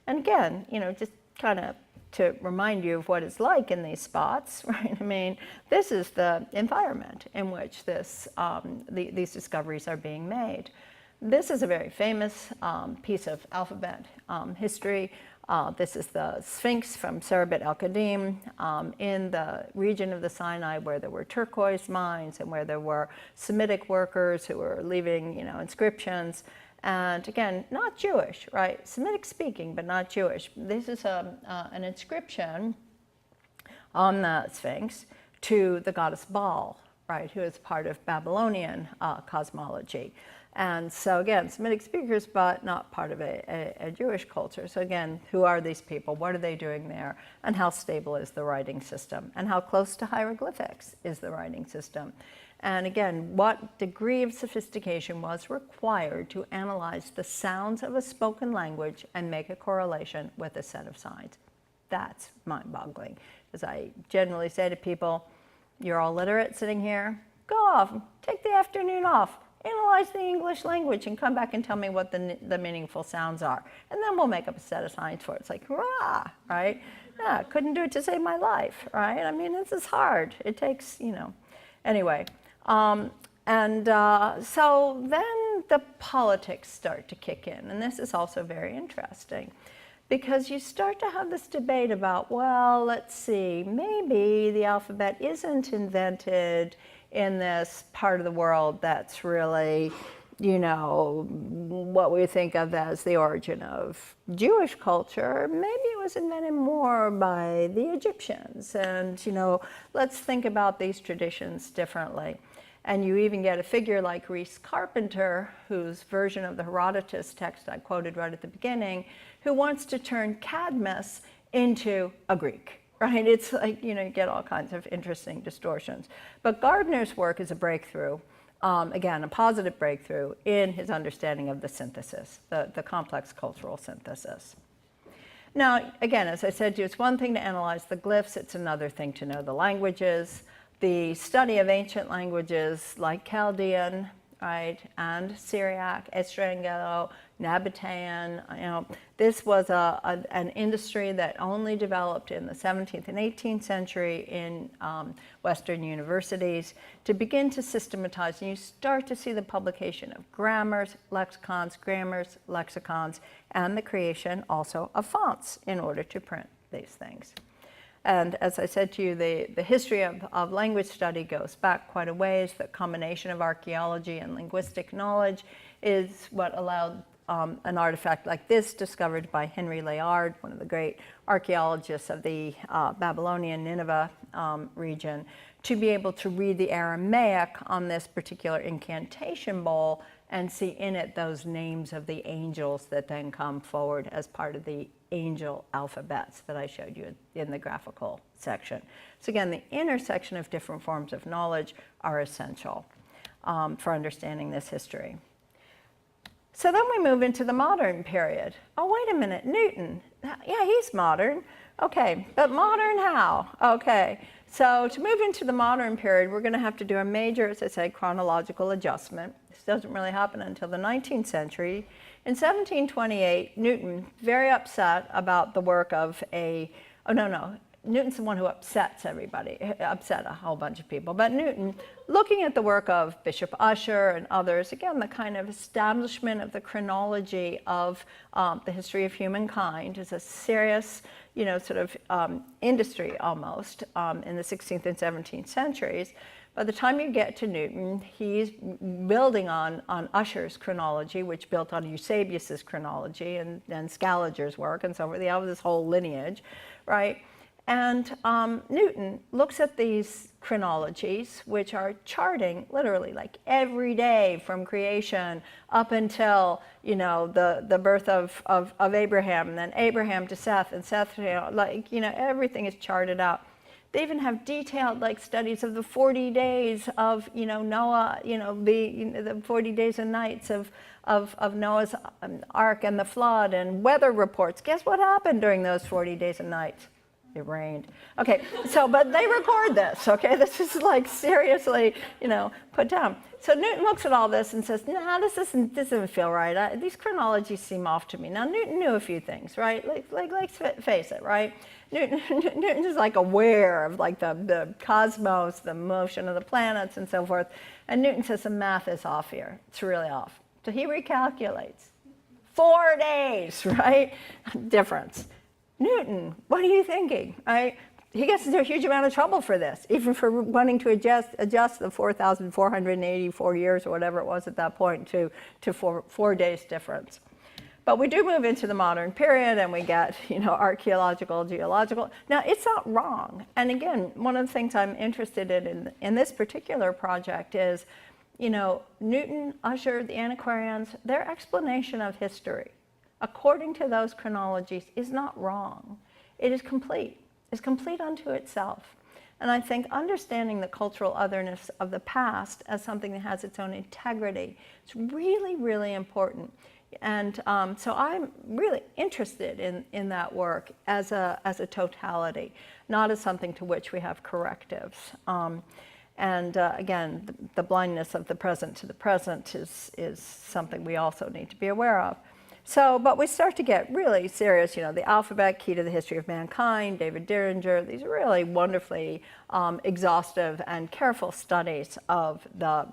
And again, just kind of to remind you of what it's like in these spots, right? I mean, this is the environment in which these discoveries are being made. This is a very famous piece of alphabet history. This is the Sphinx from Bedell Kadeem in the region of the Sinai where there were turquoise mines and where there were Semitic workers who were leaving, inscriptions. And again, not Jewish, right? Semitic speaking, but not Jewish. This is an inscription on the Sphinx to the goddess Baal, right, who is part of Babylonian cosmology. And so again, Semitic speakers, but not part of a Jewish culture. So again, who are these people? What are they doing there? And how stable is the writing system? And how close to hieroglyphics is the writing system? And again, what degree of sophistication was required to analyze the sounds of a spoken language and make a correlation with a set of signs? That's mind-boggling. As I generally say to people, you're all literate sitting here, go off, take the afternoon off, analyze the English language and come back and tell me what the meaningful sounds are. And then we'll make up a set of signs for it. It's like, hurrah, right? Yeah, couldn't do it to save my life, right? I mean, this is hard. It takes, Anyway, so then the politics start to kick in. And this is also very interesting because you start to have this debate about, well, let's see, maybe the alphabet isn't invented in this part of the world that's really, what we think of as the origin of Jewish culture. Maybe it was invented more by the Egyptians. And, let's think about these traditions differently. And you even get a figure like Rhys Carpenter, whose version of the Herodotus text I quoted right at the beginning, who wants to turn Cadmus into a Greek. Right? It's like, you get all kinds of interesting distortions. But Gardner's work is a breakthrough, again, a positive breakthrough in his understanding of the synthesis, the complex cultural synthesis. Now, again, as I said to you, it's one thing to analyze the glyphs, it's another thing to know the languages. The study of ancient languages like Chaldean, right, and Syriac, Estrangelo, Nabatean, this was an industry that only developed in the 17th and 18th century in Western universities to begin to systematize. And you start to see the publication of grammars, lexicons, and the creation also of fonts in order to print these things. And as I said to you, the history of language study goes back quite a ways. The combination of archaeology and linguistic knowledge is what allowed an artifact like this, discovered by Henry Layard, one of the great archaeologists of the Babylonian Nineveh region, to be able to read the Aramaic on this particular incantation bowl and see in it those names of the angels that then come forward as part of the angel alphabets that I showed you in the graphical section. So again, the intersection of different forms of knowledge are essential for understanding this history. So then we move into the modern period. Oh, wait a minute, Newton. Yeah, he's modern. Okay, but modern how? Okay, so to move into the modern period, we're going to have to do a major, as I said, chronological adjustment. This doesn't really happen until the 19th century. In 1728, Newton, very upset about the work of Newton's the one who upsets everybody, upset a whole bunch of people. But Newton, looking at the work of Bishop Ussher and others, again, the kind of establishment of the chronology of the history of humankind is a serious, sort of industry almost in the 16th and 17th centuries. By the time you get to Newton, he's building on Ussher's chronology, which built on Eusebius's chronology and Scaliger's work and so forth. They have this whole lineage, right? And Newton looks at these chronologies, which are charting literally like every day from creation up until, the birth of Abraham, and then Abraham to Seth, and Seth, everything is charted out. They even have detailed studies of the 40 days of Noah, the 40 days and nights of Noah's ark and the flood, and weather reports. Guess what happened during those 40 days and nights? It rained. Okay, but they record this, okay? This is seriously, put down. So Newton looks at all this and says, nah, this doesn't feel right. These chronologies seem off to me. Now, Newton knew a few things, right? Let's face it, right? Newton is aware of the cosmos, the motion of the planets and so forth. And Newton says the math is off here. It's really off. So he recalculates. 4 days, right? Difference. Newton, what are you thinking? He gets into a huge amount of trouble for this, even for wanting to adjust the 4,484 years or whatever it was at that point to 4 days difference. But we do move into the modern period, and we get archaeological, geological. Now, it's not wrong. And again, one of the things I'm interested in this particular project is, Newton, Ussher, the antiquarians, their explanation of history, according to those chronologies, is not wrong. It is complete. It's complete unto itself. And I think understanding the cultural otherness of the past as something that has its own integrity is really, really important. And so I'm really interested in that work as a totality, not as something to which we have correctives. Again, the blindness of the present to the present is something we also need to be aware of. But we start to get really serious, the alphabet, Key to the History of Mankind, David Diringer, these really wonderfully exhaustive and careful studies of the,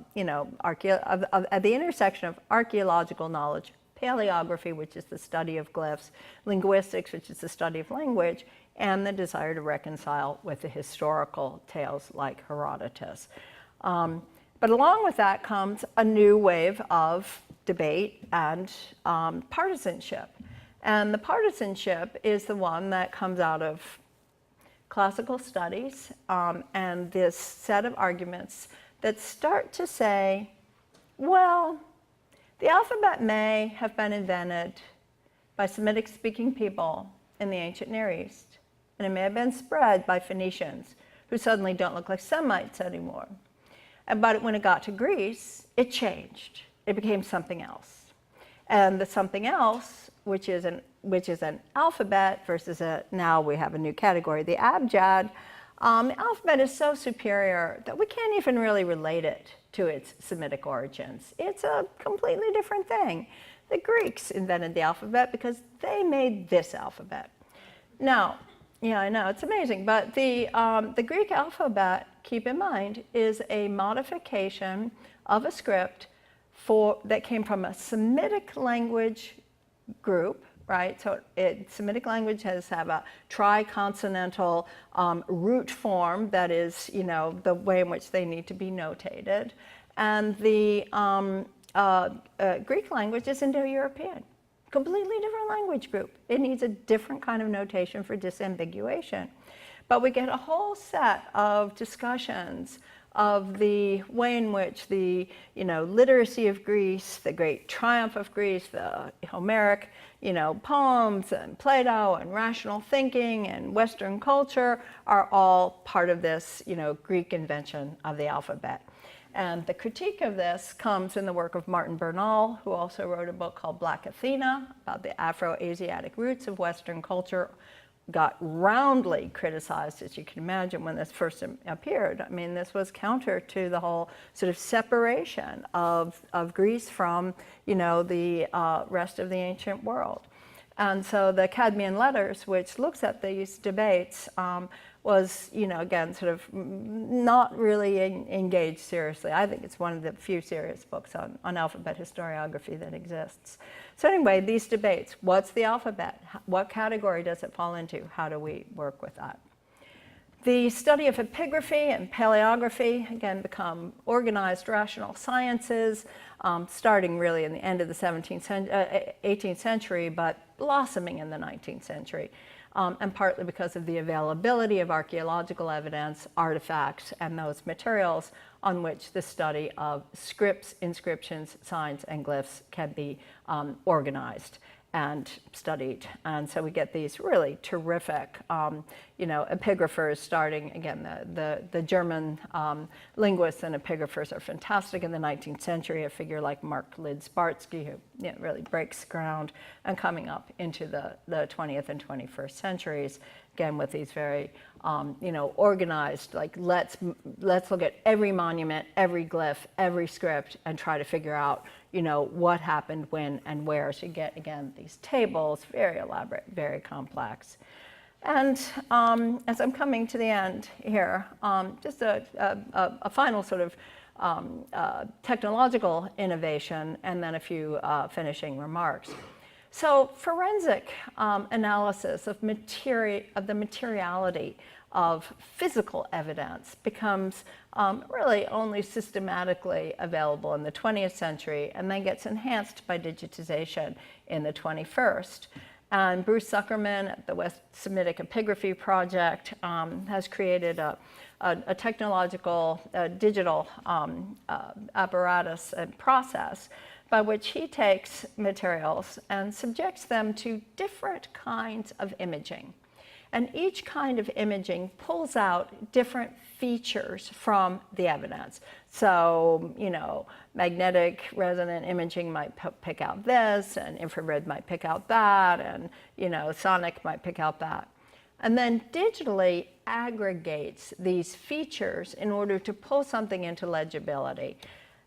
at the intersection of archaeological knowledge, paleography, which is the study of glyphs, linguistics, which is the study of language, and the desire to reconcile with the historical tales like Herodotus. But along with that comes a new wave of debate and partisanship. And the partisanship is the one that comes out of classical studies and this set of arguments that start to say, well, the alphabet may have been invented by Semitic-speaking people in the ancient Near East, and it may have been spread by Phoenicians, who suddenly don't look like Semites anymore. But when it got to Greece, it changed. It became something else. And the something else, which is an alphabet versus now we have a new category, the abjad, the alphabet is so superior that we can't even really relate it to its Semitic origins. It's a completely different thing. The Greeks invented the alphabet because they made this alphabet. Now, yeah, I know, it's amazing, but the Greek alphabet, keep in mind, is a modification of a script that came from a Semitic language group right? So Semitic language have a triconsonantal root form that is, the way in which they need to be notated. And the Greek language is Indo-European, completely different language group. It needs a different kind of notation for disambiguation. But we get a whole set of discussions of the way in which the literacy of Greece, the great triumph of Greece, the Homeric poems and Plato and rational thinking and Western culture are all part of this Greek invention of the alphabet. And the critique of this comes in the work of Martin Bernal, who also wrote a book called Black Athena about the Afro-Asiatic roots of Western culture. Got roundly criticized, as you can imagine, when this first appeared. I mean, this was counter to the whole sort of separation of Greece from, the rest of the ancient world. And so the Cadmean Letters, which looks at these debates, was, again, sort of not really engaged seriously. I think it's one of the few serious books on alphabet historiography that exists. So anyway, these debates, what's the alphabet? What category does it fall into? How do we work with that? The study of epigraphy and paleography, again, become organized rational sciences, starting really in the end of the 18th century, but blossoming in the 19th century. And partly because of the availability of archaeological evidence, artifacts, and those materials on which the study of scripts, inscriptions, signs, and glyphs can be organized and studied. And so we get these really terrific, epigraphers starting, again, the German linguists and epigraphers are fantastic in the 19th century, a figure like Mark Lidsbarski, who really breaks ground, and coming up into the 20th and 21st centuries, again, with these very, organized, like, let's look at every monument, every glyph, every script, and try to figure out, what happened, when, and where. So you get, again, these tables, very elaborate, very complex. And as I'm coming to the end here, just a final sort of technological innovation, and then a few finishing remarks. So forensic analysis of the materiality of physical evidence becomes really only systematically available in the 20th century, and then gets enhanced by digitization in the 21st. And Bruce Zuckerman at the West Semitic Epigraphy Project has created a technological digital apparatus and process by which he takes materials and subjects them to different kinds of imaging. And each kind of imaging pulls out different features from the evidence. So, magnetic resonant imaging might pick out this, and infrared might pick out that, and, sonic might pick out that. And then digitally aggregates these features in order to pull something into legibility.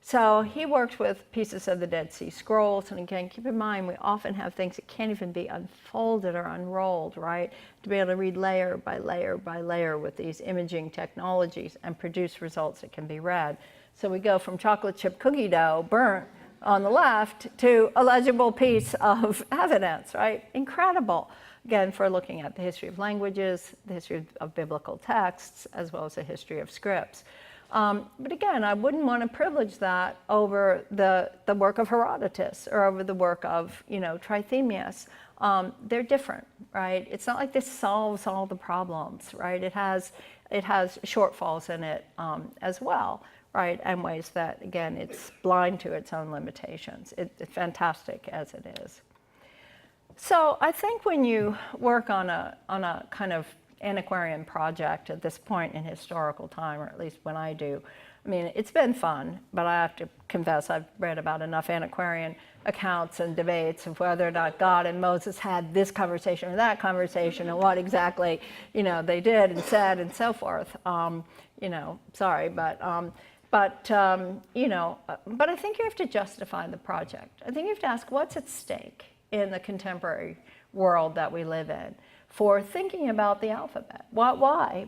So he worked with pieces of the Dead Sea Scrolls, and again, keep in mind, we often have things that can't even be unfolded or unrolled, right? To be able to read layer by layer by layer with these imaging technologies and produce results that can be read. So we go from chocolate chip cookie dough, burnt on the left, to a legible piece of evidence, right? Incredible. Again, for looking at the history of languages, the history of biblical texts, as well as the history of scripts. But again, I wouldn't want to privilege that over the work of Herodotus or over the work of, Trithemius. They're different, right? It's not like this solves all the problems, right? It has shortfalls in it as well, right? And ways that, again, it's blind to its own limitations. It's fantastic as it is. So I think when you work on a kind of antiquarian project at this point in historical time, or at least when I do, I mean, it's been fun, but I have to confess I've read about enough antiquarian accounts and debates of whether or not God and Moses had this conversation or that conversation, and what exactly, they did and said and so forth. Sorry, but I think you have to justify the project. I think you have to ask what's at stake in the contemporary world that we live in for thinking about the alphabet. Why,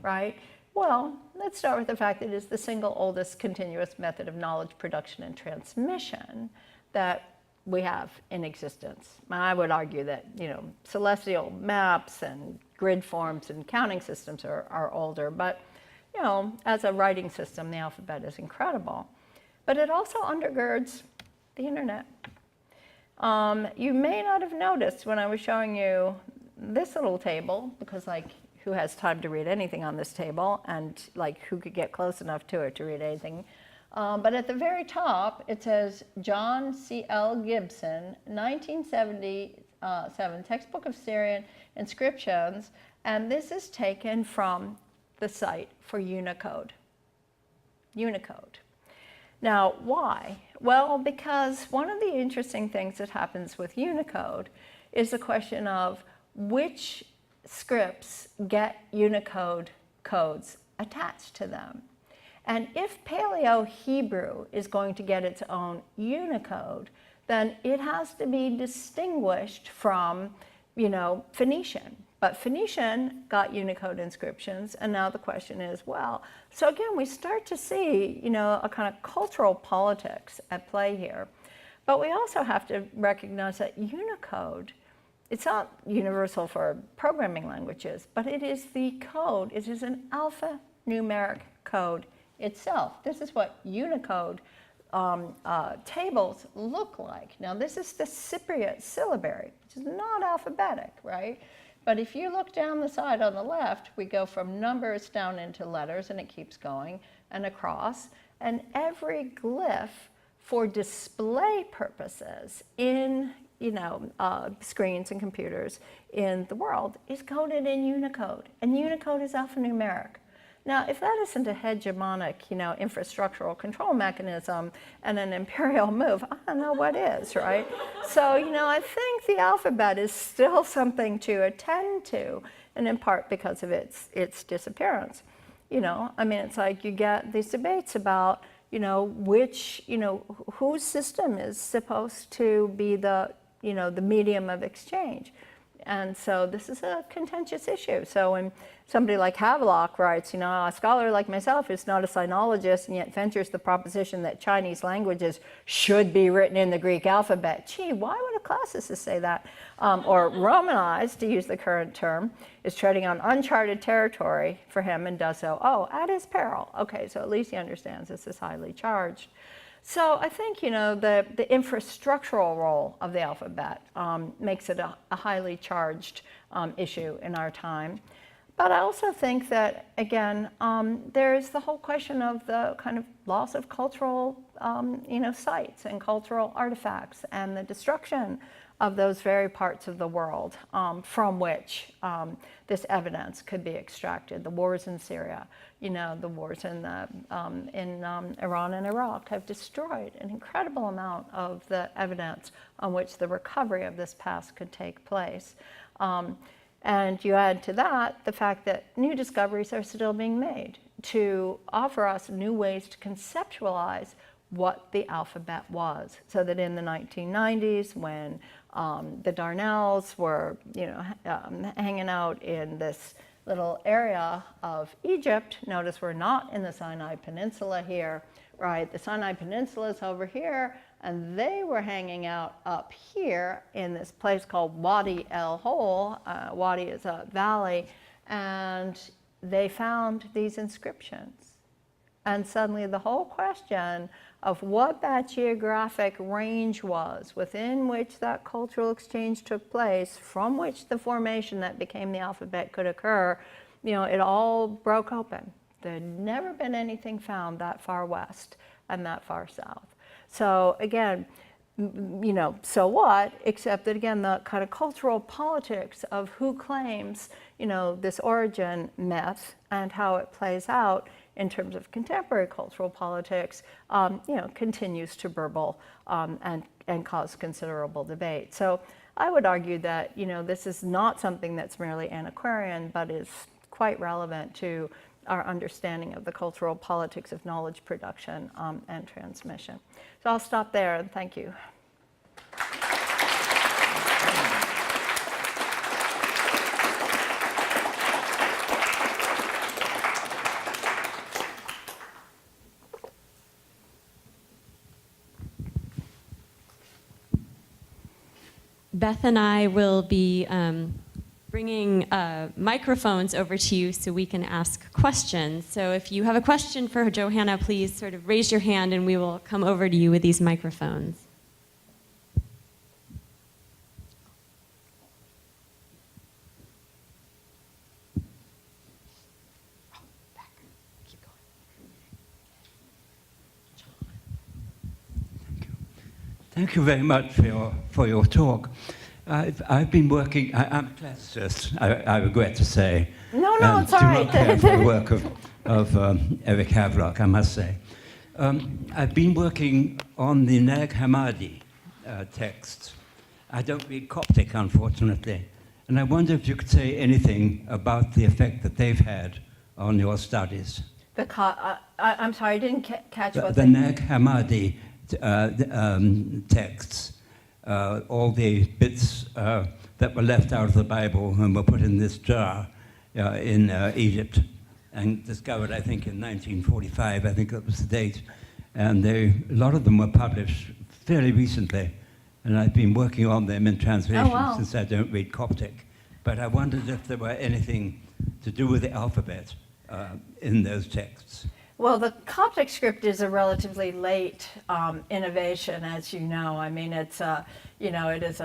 right? Well, let's start with the fact that it is the single oldest continuous method of knowledge production and transmission that we have in existence. I would argue that, celestial maps and grid forms and counting systems are older, but, as a writing system, the alphabet is incredible. But it also undergirds the internet. You may not have noticed when I was showing you this little table, because who has time to read anything on this table, and who could get close enough to it to read anything? But at the very top, it says John C.L. Gibson, 1977, Textbook of Syrian Inscriptions, and this is taken from the site for Unicode. Unicode. Now, why? Well, because one of the interesting things that happens with Unicode is the question of which scripts get Unicode codes attached to them. And if Paleo-Hebrew is going to get its own Unicode, then it has to be distinguished from, Phoenician. But Phoenician got Unicode inscriptions, and now the question is, well, so again, we start to see, a kind of cultural politics at play here. But we also have to recognize that Unicode, it's not universal for programming languages, but it is the code. It is an alphanumeric code itself. This is what Unicode tables look like. Now, this is the Cypriot syllabary, which is not alphabetic, right? But if you look down the side on the left, we go from numbers down into letters, and it keeps going, and across. And every glyph for display purposes in screens and computers in the world is coded in Unicode. And Unicode is alphanumeric. Now, if that isn't a hegemonic, infrastructural control mechanism and an imperial move, I don't know what is, right? So, I think the alphabet is still something to attend to, and in part because of its disappearance. It's like you get these debates about, which, whose system is supposed to be the medium of exchange. And so this is a contentious issue. So when somebody like Havelock writes, a scholar like myself who's not a sinologist and yet ventures the proposition that Chinese languages should be written in the Greek alphabet. Gee, why would a classicist say that? Or Romanized, to use the current term, is treading on uncharted territory for him and does so, at his peril. Okay, so at least he understands this is highly charged. So I think, the infrastructural role of the alphabet makes it a highly charged issue in our time. But I also think that, again, there's the whole question of the kind of loss of cultural, sites and cultural artifacts and the destruction of those very parts of the world from which this evidence could be extracted. The wars in Syria, the wars in Iran and Iraq have destroyed an incredible amount of the evidence on which the recovery of this past could take place. And you add to that the fact that new discoveries are still being made to offer us new ways to conceptualize what the alphabet was. So that in the 1990s, when the Darnells were, hanging out in this little area of Egypt, notice we're not in the Sinai Peninsula here, right? The Sinai Peninsula is over here, and they were hanging out up here in this place called Wadi El Hol. Wadi is a valley, and they found these inscriptions. And suddenly the whole question of what that geographic range was within which that cultural exchange took place, from which the formation that became the alphabet could occur, it all broke open. There had never been anything found that far west and that far south. So again, so what, except that again, the kind of cultural politics of who claims, this origin myth and how it plays out in terms of contemporary cultural politics, continues to burble and cause considerable debate. So I would argue that, this is not something that's merely antiquarian, but is quite relevant to our understanding of the cultural politics of knowledge production and transmission. So I'll stop there, and thank you. Beth and I will be bringing microphones over to you so we can ask questions. So if you have a question for Johanna, please sort of raise your hand and we will come over to you with these microphones. Thank you very much for your talk. I've been working, I'm a classicist, I regret to say. No, it's do all right. not care for the work of Eric Havelock, I must say. I've been working on the Nag Hammadi texts. I don't read Coptic, unfortunately. And I wonder if you could say anything about the effect that they've had on your studies. I'm sorry, I didn't catch what the Nag Hammadi texts, all the bits that were left out of the Bible and were put in this jar in Egypt and discovered, I think, in 1945, I think that was the date. And a lot of them were published fairly recently, and I've been working on them in translation since I don't read Coptic. But I wondered if there were anything to do with the alphabet in those texts. Well, the Coptic script is a relatively late innovation, as you know. I mean, it's it is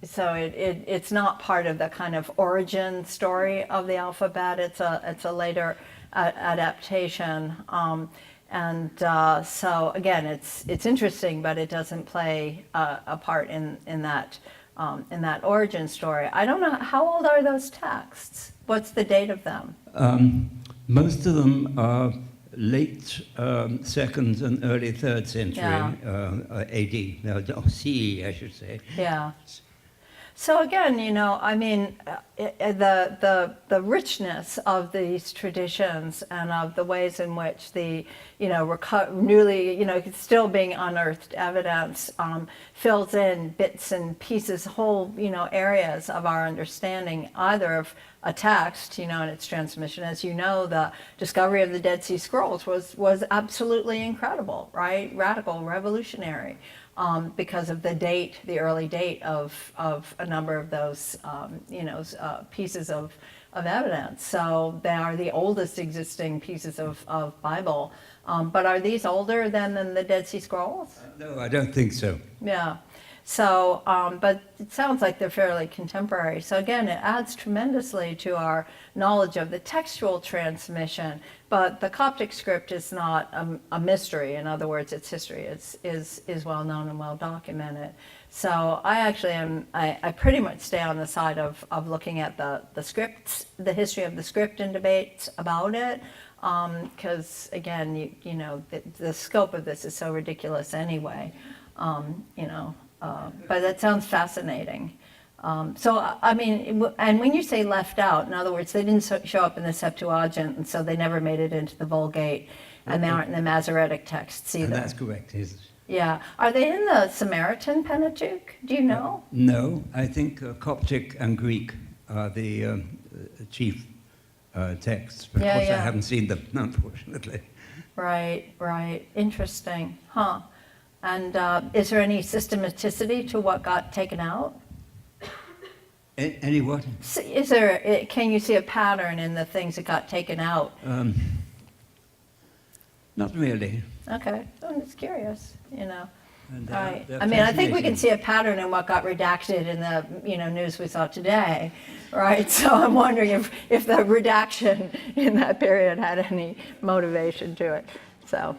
so it's not part of the kind of origin story of the alphabet. It's a later adaptation, so again, it's interesting, but it doesn't play a part in that origin story. I don't know, how old are those texts? What's the date of them? Most of them are late 2nd and early 3rd century AD, CE, I should say. Yeah. So again, I mean, the richness of these traditions and of the ways in which the, newly, still being unearthed evidence fills in bits and pieces, whole, areas of our understanding, either of a text, and its transmission. As you know, the discovery of the Dead Sea Scrolls was absolutely incredible, right? Radical, revolutionary. Because of the early date of a number of those, pieces of evidence. So they are the oldest existing pieces of Bible. But are these older than the Dead Sea Scrolls? No, I don't think so. Yeah. So, but it sounds like they're fairly contemporary. So again, it adds tremendously to our knowledge of the textual transmission, but the Coptic script is not a mystery. In other words, its history is well known and well documented. So I actually I pretty much stay on the side of looking at the scripts, the history of the script and debates about it, because again, the scope of this is so ridiculous anyway, but that sounds fascinating. So, I mean, and when you say left out, in other words, they didn't show up in the Septuagint, and so they never made it into the Vulgate, and they aren't in the Masoretic texts either. And that's correct. Yeah. Are they in the Samaritan Pentateuch? Do you know? No, I think Coptic and Greek are the chief texts, but of course I haven't seen them, unfortunately. Right. Interesting. Huh. And is there any systematicity to what got taken out? Any what? Can you see a pattern in the things that got taken out? Not really. Okay, I'm just curious, And Right. I mean, I think we can see a pattern in what got redacted in the news we saw today, right? So I'm wondering if the redaction in that period had any motivation to it. So.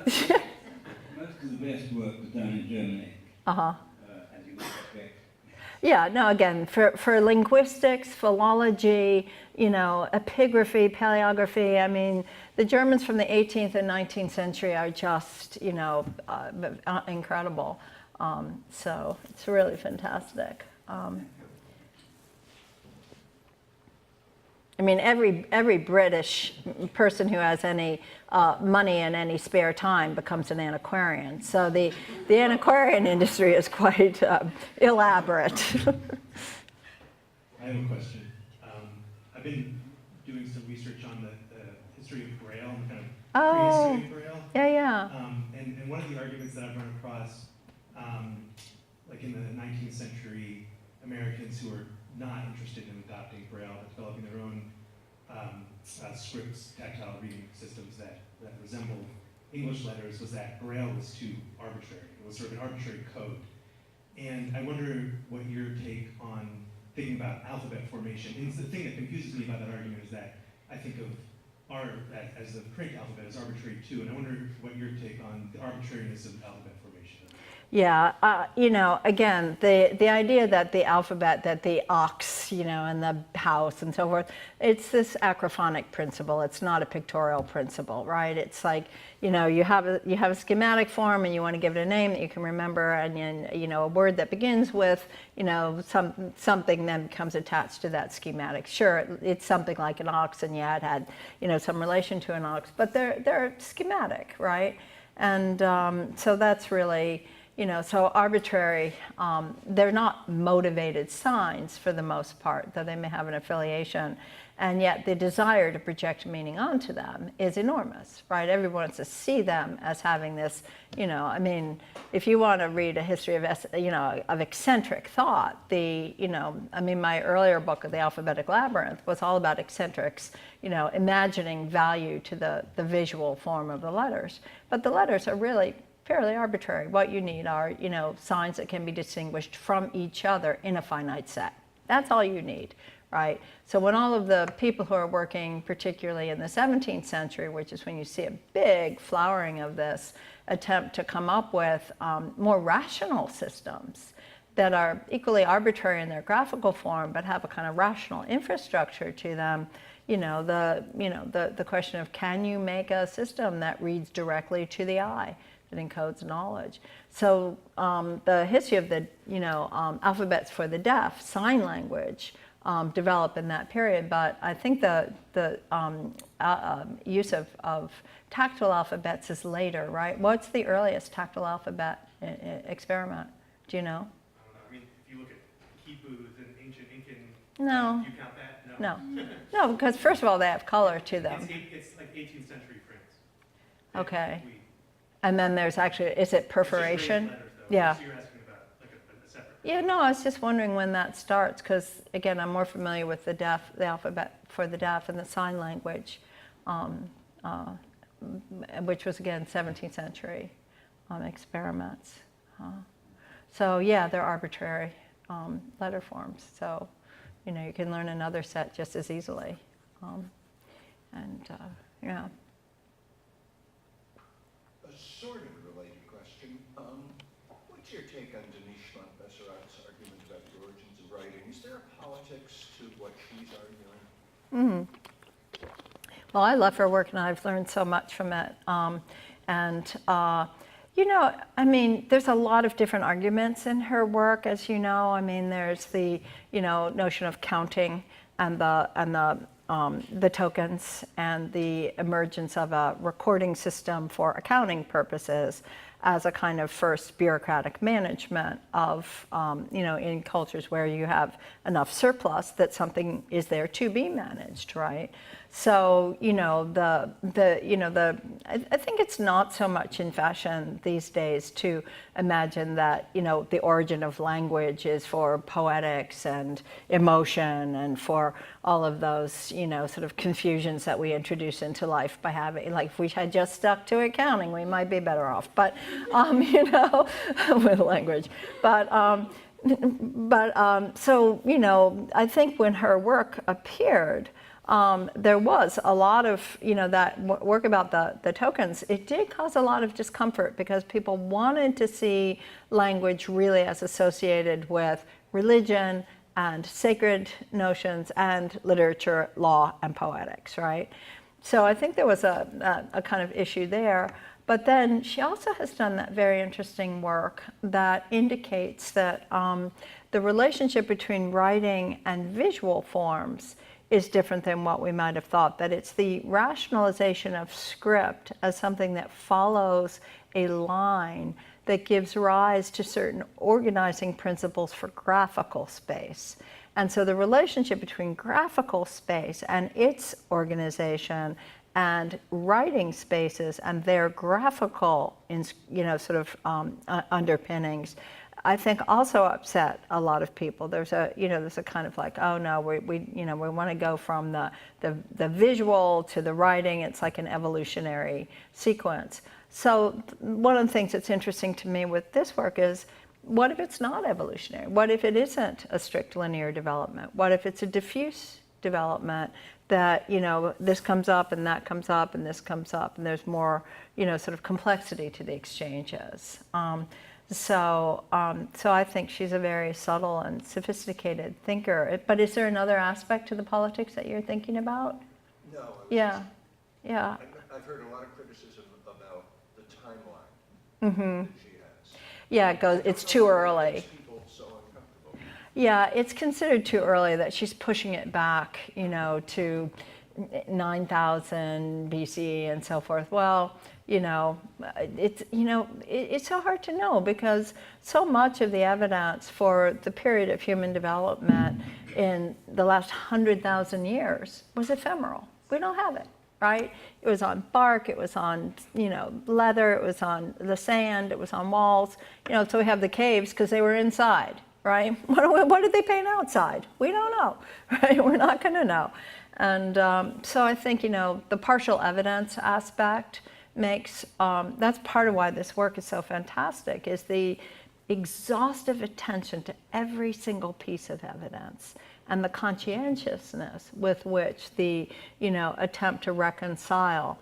Most of the best work was done in Germany. As you might expect. Yeah, no, again, for linguistics, philology, epigraphy, paleography, I mean, the Germans from the 18th and 19th century are just, incredible. So it's really fantastic. I mean, every British person who has any money and any spare time becomes an antiquarian. So the antiquarian industry is quite elaborate. I have a question. I've been doing some research on the history of Braille and kind of prehistory of Braille. Yeah. And one of the arguments that I've run across like in the 19th century, Americans who were not interested in adopting Braille, but developing their own scripts, tactile reading systems that resembled English letters, was that Braille was too arbitrary. It was sort of an arbitrary code. And I wonder what your take on thinking about alphabet formation. And the thing that confuses me about that argument is that I think of as the print alphabet as arbitrary too, and I wonder what your take on the arbitrariness of alphabet formation. Yeah, you know, again, the idea that the alphabet, that the ox, you know, and the house and so forth, it's this acrophonic principle. It's not a pictorial principle, right? It's like, you know, you have a schematic form and you want to give it a name that you can remember, and then, you know, a word that begins with, you know, something then becomes attached to that schematic. Sure, it's something like an ox, and yeah, it had, you know, some relation to an ox, but they're schematic, right? And so that's really, you know, so arbitrary, they're not motivated signs for the most part, though they may have an affiliation, and yet the desire to project meaning onto them is enormous, right? Everyone wants to see them as having this, you know, I mean, if you want to read a history of, you know, of eccentric thought, you know, I mean, my earlier book of The Alphabetic Labyrinth was all about eccentrics, you know, imagining value to the visual form of the letters. But the letters are really fairly arbitrary. What you need are, you know, signs that can be distinguished from each other in a finite set. That's all you need, right? So when all of the people who are working, particularly in the 17th century, which is when you see a big flowering of this, attempt to come up with more rational systems that are equally arbitrary in their graphical form, but have a kind of rational infrastructure to them, the question of, can you make a system that reads directly to the eye, that encodes knowledge? So the history of the, alphabets for the deaf, sign language, developed in that period. But I think the use of tactile alphabets is later, right? What's the earliest tactile alphabet experiment? Do you know? I don't know. I mean, if you look at Kipus and ancient Incan, No. you count that? No. No, because first of all, they have color to them. It's like 18th century prints. Okay. And then there's actually, is it perforation? Letters, Yeah. So you're asking about like a separate. Yeah, no, I was just wondering when that starts, because again, I'm more familiar with the alphabet for the deaf and the sign language, which was again 17th century experiments. So yeah, they're arbitrary letter forms. So, you can learn another set just as easily. Yeah. A sort of related question. What's your take on Denise Schlant-Besserat's argument about the origins of writing? Is there a politics to what she's arguing? Well, I love her work, and I've learned so much from it. There's a lot of different arguments in her work, as you know. I mean, there's the, notion of counting and the tokens, and the emergence of a recording system for accounting purposes as a kind of first bureaucratic management of, in cultures where you have enough surplus that something is there to be managed, right? So, I think it's not so much in fashion these days to imagine that, the origin of language is for poetics and emotion and for all of those, sort of confusions that we introduce into life by having, like, if we had just stuck to accounting, we might be better off, but, with language. So, I think when her work appeared, there was a lot of, that work about the tokens. It did cause a lot of discomfort because people wanted to see language really as associated with religion and sacred notions and literature, law, and poetics, right? So I think there was a kind of issue there. But then she also has done that very interesting work that indicates that the relationship between writing and visual forms is different than what we might have thought, that it's the rationalization of script as something that follows a line that gives rise to certain organizing principles for graphical space. And so the relationship between graphical space and its organization and writing spaces and their graphical, underpinnings I think also upset a lot of people. There's a kind of like, oh no, we want to go from the visual to the writing. It's like an evolutionary sequence. So one of the things that's interesting to me with this work is, what if it's not evolutionary? What if it isn't a strict linear development? What if it's a diffuse development that, this comes up and that comes up and this comes up, and there's more, sort of complexity to the exchanges. So I think she's a very subtle and sophisticated thinker. But is there another aspect to the politics that you're thinking about? No. Yeah. I've heard a lot of criticism about the timeline that she has. Yeah, it's too early. Makes people so uncomfortable. Yeah, it's considered too early, that she's pushing it back, to 9,000 BC and so forth. Well, it's so hard to know, because so much of the evidence for the period of human development in the last 100,000 years was ephemeral. We don't have it, right? It was on bark, it was on, leather, it was on the sand, it was on walls. So we have the caves because they were inside, right? What did they paint outside? We don't know, right? We're not going to know. And so I think, the partial evidence aspect makes, that's part of why this work is so fantastic, is the exhaustive attention to every single piece of evidence and the conscientiousness with which the, attempt to reconcile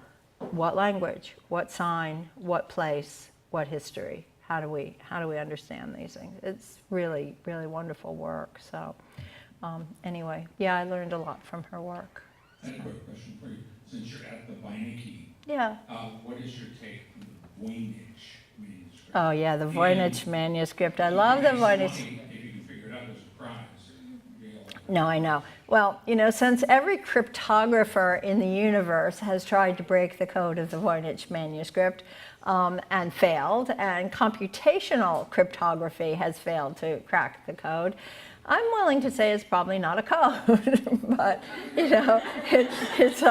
what language, what sign, what place, what history. How do we understand these things? It's really, really wonderful work. So anyway, yeah, I learned a lot from her work. I have a quick question for you. Since you're at the Beinecke, Yeah. what is your take on the Voynich manuscript? Oh yeah, the Voynich manuscript. I love the Voynich. If you can figure it out, there's a prize. No, I know. Well, since every cryptographer in the universe has tried to break the code of the Voynich manuscript and failed, and computational cryptography has failed to crack the code, I'm willing to say it's probably not a code, but it's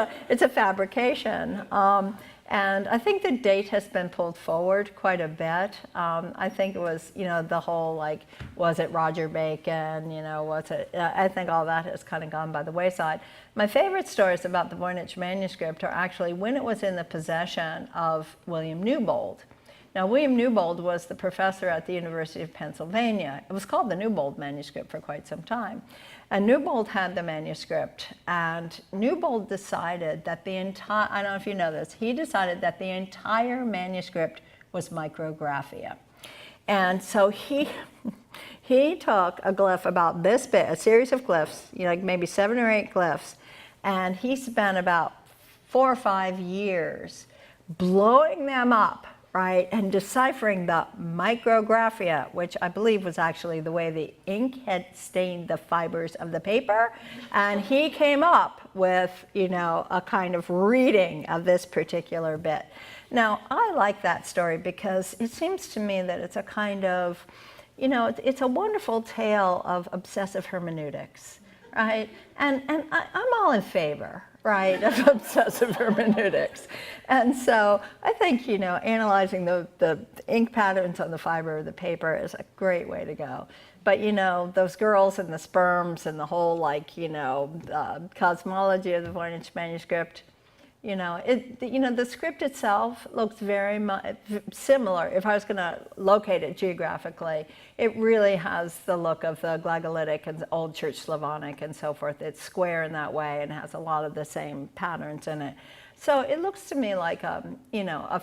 a fabrication. And I think the date has been pulled forward quite a bit. I think it was, the whole, was it Roger Bacon, what's it? I think all that has kind of gone by the wayside. My favorite stories about the Voynich manuscript are actually when it was in the possession of William Newbold. Now, William Newbold was the professor at the University of Pennsylvania. It was called the Newbold manuscript for quite some time. And Newbold had the manuscript, and Newbold decided that the entire, I don't know if you know this, he decided that the entire manuscript was micrographia. And so he took a glyph about this big, a series of glyphs, maybe 7 or 8 glyphs, and he spent about 4 or 5 years blowing them up, right, and deciphering the micrographia, which I believe was actually the way the ink had stained the fibers of the paper. And he came up with, a kind of reading of this particular bit. Now, I like that story because it seems to me that it's a kind of, it's a wonderful tale of obsessive hermeneutics, right? And I'm all in favor, right, of obsessive hermeneutics. And so I think, analyzing the ink patterns on the fiber of the paper is a great way to go. But, those girls and the sperms and the whole, cosmology of the Voynich manuscript, the script itself looks very much similar. If I was going to locate it geographically, it really has the look of the Glagolitic and the Old Church Slavonic and so forth. It's square in that way and has a lot of the same patterns in it. So it looks to me like a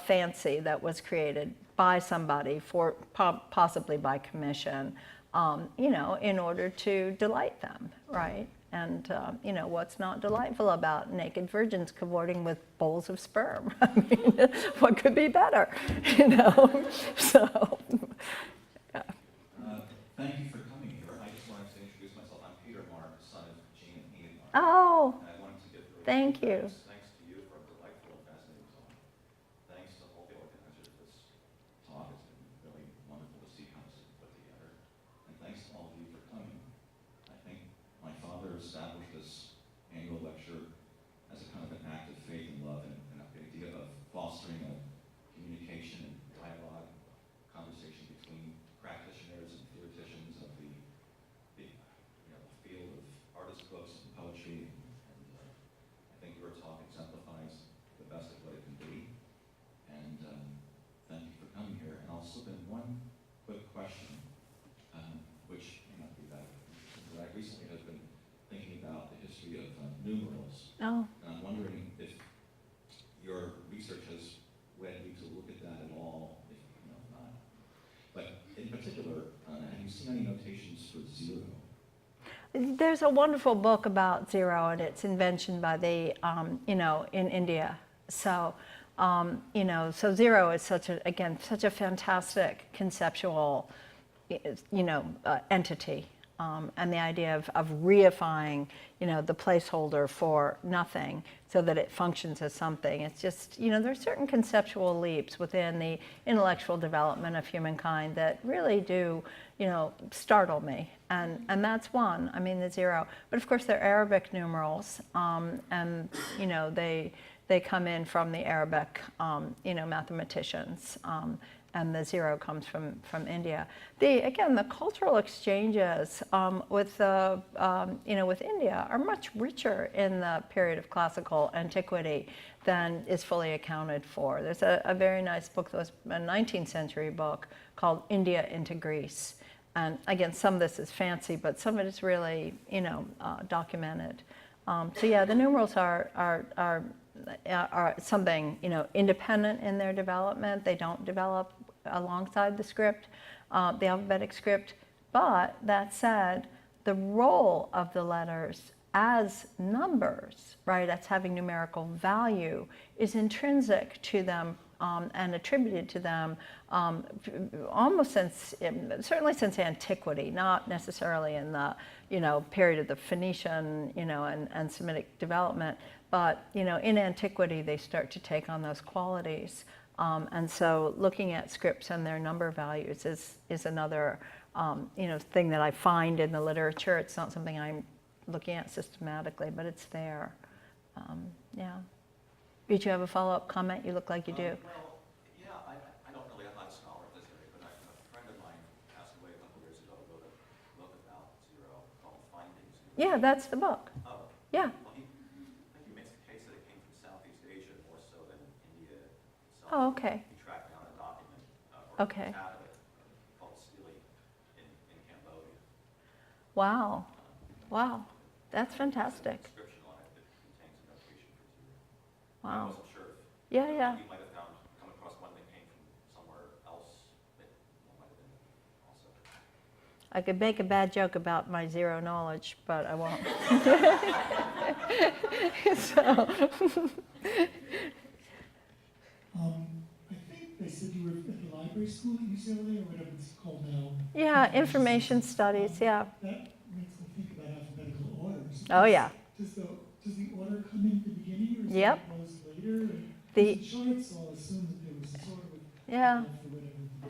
fancy that was created by somebody for possibly by commission, in order to delight them, right? And, what's not delightful about naked virgins cavorting with bowls of sperm? I mean, what could be better, So, yeah. Thank you for coming here. I just wanted to introduce myself. I'm Peter Mark, son of Jean and Enid Mark. Oh, And I wanted to give really thank you. Thanks to you for a delightful and fascinating talk. Thanks to all the organizers of this talk. It's been really wonderful to see how this is put together. And thanks to all of you for coming. I think my father established this annual lecture as a kind of an act of faith and love, and an idea of fostering a communication and dialogue, conversation between practitioners and Oh. And I'm wondering if your research has led you to look at that at all, if not. But in particular, have you seen any notations for zero? There's a wonderful book about zero and its invention by the, in India. So, so zero is such a fantastic conceptual, entity. And the idea of reifying, the placeholder for nothing so that it functions as something. It's just, there are certain conceptual leaps within the intellectual development of humankind that really do, startle me. And that's one, the zero. But of course, they're Arabic numerals, and, they come in from the Arabic, mathematicians. And the zero comes from India. The cultural exchanges with India are much richer in the period of classical antiquity than is fully accounted for. There's a very nice book that was a 19th century book called India into Greece. And again, some of this is fancy, but some of it is really, documented. The numerals are something, independent in their development. They don't develop alongside the script, the alphabetic script. But that said, the role of the letters as numbers, right, as having numerical value, is intrinsic to them and attributed to them almost certainly since antiquity, not necessarily in the, period of the Phoenician, and Semitic development. But, in antiquity, they start to take on those qualities. And so looking at scripts and their number values is another, thing that I find in the literature. It's not something I'm looking at systematically, but it's there. Did you have a follow-up comment? You look like you do. I don't really, I'm not a scholar of this area, but a friend of mine passed away a couple years ago, wrote a book about zero called Findings. Yeah, that's the book. Oh. Yeah. Well, I think he makes the case that it came from Southeast Asia more so than India itself. Oh, okay. He tracked down a document, or Okay. a tab of it, called Steely in Cambodia. Wow. Wow. That's fantastic. Inscription on it that contains a notation for zero. I Wow. wasn't sure if Yeah. you might have come across one that came from somewhere else that might have been also. I could make a bad joke about my zero knowledge, but I won't. I think they said you were at the library school at UCLA or whatever it's called now. Yeah, information studies, yeah. That makes me think about alphabetical orders. Oh, yeah. Does the order come in at the beginning or is Yep. it closed later? And The- the charts all assume that there was a sort of Yeah. for whatever at the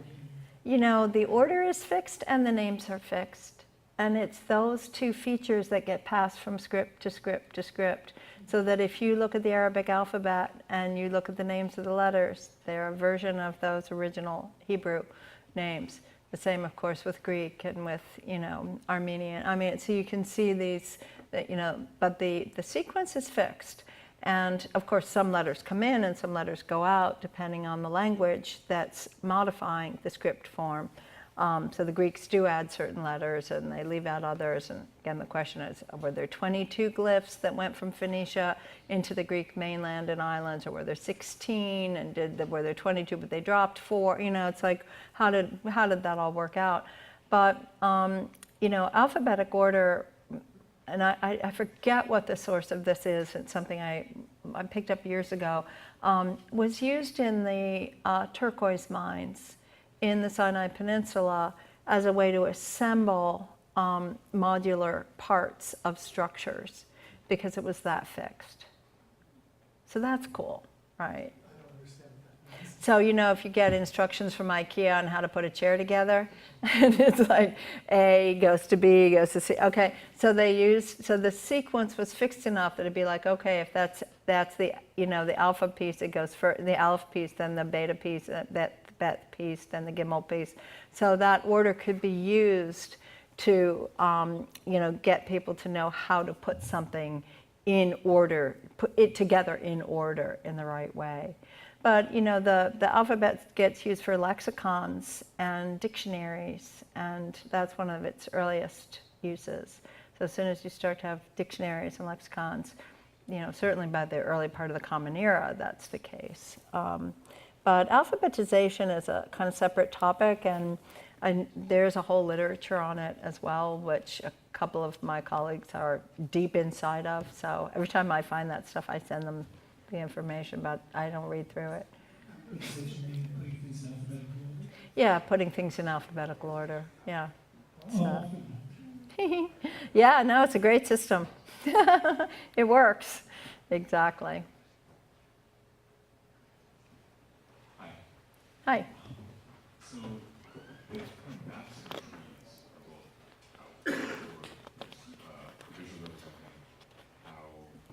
beginning. The order is fixed and the names are fixed. And it's those two features that get passed from script to script to script. So that if you look at the Arabic alphabet and you look at the names of the letters, they're a version of those original Hebrew names. The same, of course, with Greek and with, Armenian. So you can see these, but the sequence is fixed. And of course, some letters come in and some letters go out, depending on the language that's modifying the script form. So the Greeks do add certain letters and they leave out others. And again, the question is, were there 22 glyphs that went from Phoenicia into the Greek mainland and islands, or were there 16? And were there 22, but they dropped 4? It's like, how did that all work out? But, alphabetic order, and I forget what the source of this is. It's something I picked up years ago, was used in the turquoise mines in the Sinai Peninsula as a way to assemble modular parts of structures because it was that fixed. So that's cool, right? I don't understand what that means. So, if you get instructions from IKEA on how to put a chair together, and it's like A goes to B, goes to C. Okay, so the sequence was fixed enough that it'd be like, okay, if that's the, the alpha piece, it goes for the aleph piece, then the beta piece, bet piece, then the gimel piece. So that order could be used to, get people to know how to put something in order, put it together in order in the right way. But, the alphabet gets used for lexicons and dictionaries, and that's one of its earliest uses. So as soon as you start to have dictionaries and lexicons, certainly by the early part of the Common Era, that's the case. But alphabetization is a kind of separate topic, and there's a whole literature on it as well, which a couple of my colleagues are deep inside of. So every time I find that stuff, I send them the information, but I don't read through it. Yeah, putting things in alphabetical order. Yeah. So. Yeah, no, it's a great system. It works. Exactly. Hi. Hi. So, with maps and trees are both visually representing how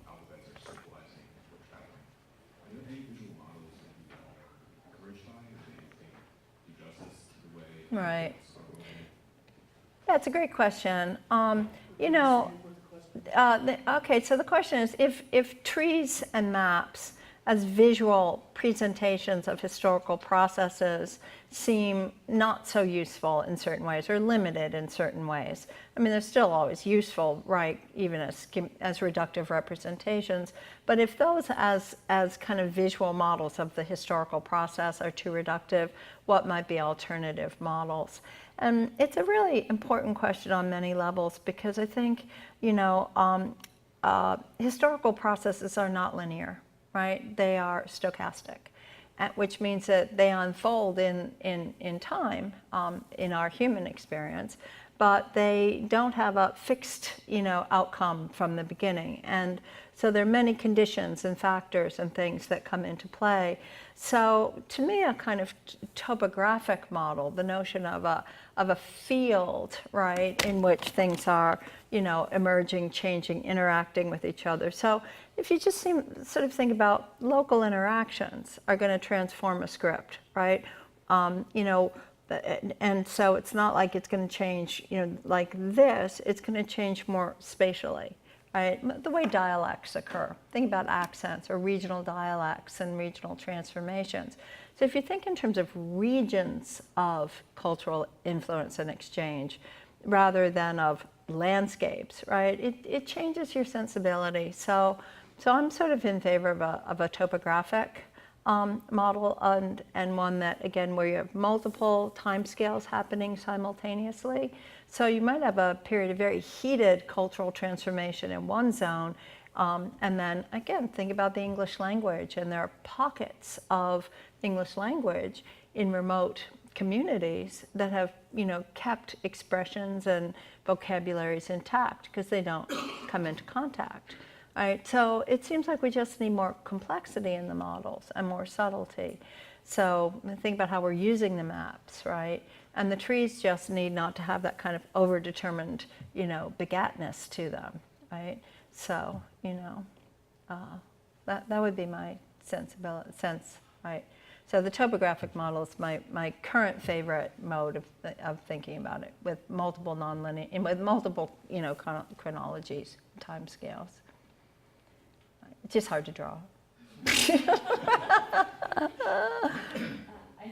alphabets are circulating or traveling, are there any visual models that you are encouraged by, or that you think do justice to the way Right. alphabets are moving? Yeah, it's a great question. Okay, so the question is, if trees and maps as visual presentations of historical processes seem not so useful in certain ways or limited in certain ways. I mean, they're still always useful, right, even as reductive representations. But if those as kind of visual models of the historical process are too reductive, what might be alternative models? And it's a really important question on many levels, because I think, historical processes are not linear, right? They are stochastic, which means that they unfold in time, in our human experience, but they don't have a fixed, outcome from the beginning. And so there are many conditions and factors and things that come into play. So to me, a kind of topographic model, the notion of a field, right, in which things are, emerging, changing, interacting with each other. So if you just sort of think about local interactions are going to transform a script, right? And so it's not like it's going to change, like this. It's going to change more spatially, right? The way dialects occur. Think about accents or regional dialects and regional transformations. So if you think in terms of regions of cultural influence and exchange, rather than of landscapes, right? It changes your sensibility. So I'm sort of in favor of a topographic model, and one that, again, where you have multiple timescales happening simultaneously. So you might have a period of very heated cultural transformation in one zone, and then, again, think about the English language, and there are pockets of English language in remote communities that have, kept expressions and vocabularies intact because they don't come into contact. Right, so it seems like we just need more complexity in the models and more subtlety. So think about how we're using the maps, right? And the trees just need not to have that kind of overdetermined, begatness to them, right? So, that would be my sense, right? So the topographic model is my current favorite mode of thinking about it, with multiple nonlinear, with multiple, chronologies, time scales. It's just hard to draw. I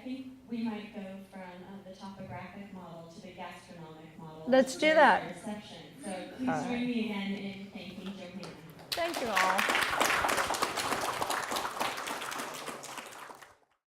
think we might go from the topographic model to the gastronomic model. Let's do that. Section. So please join me again in thanking Johanna. Thank you all.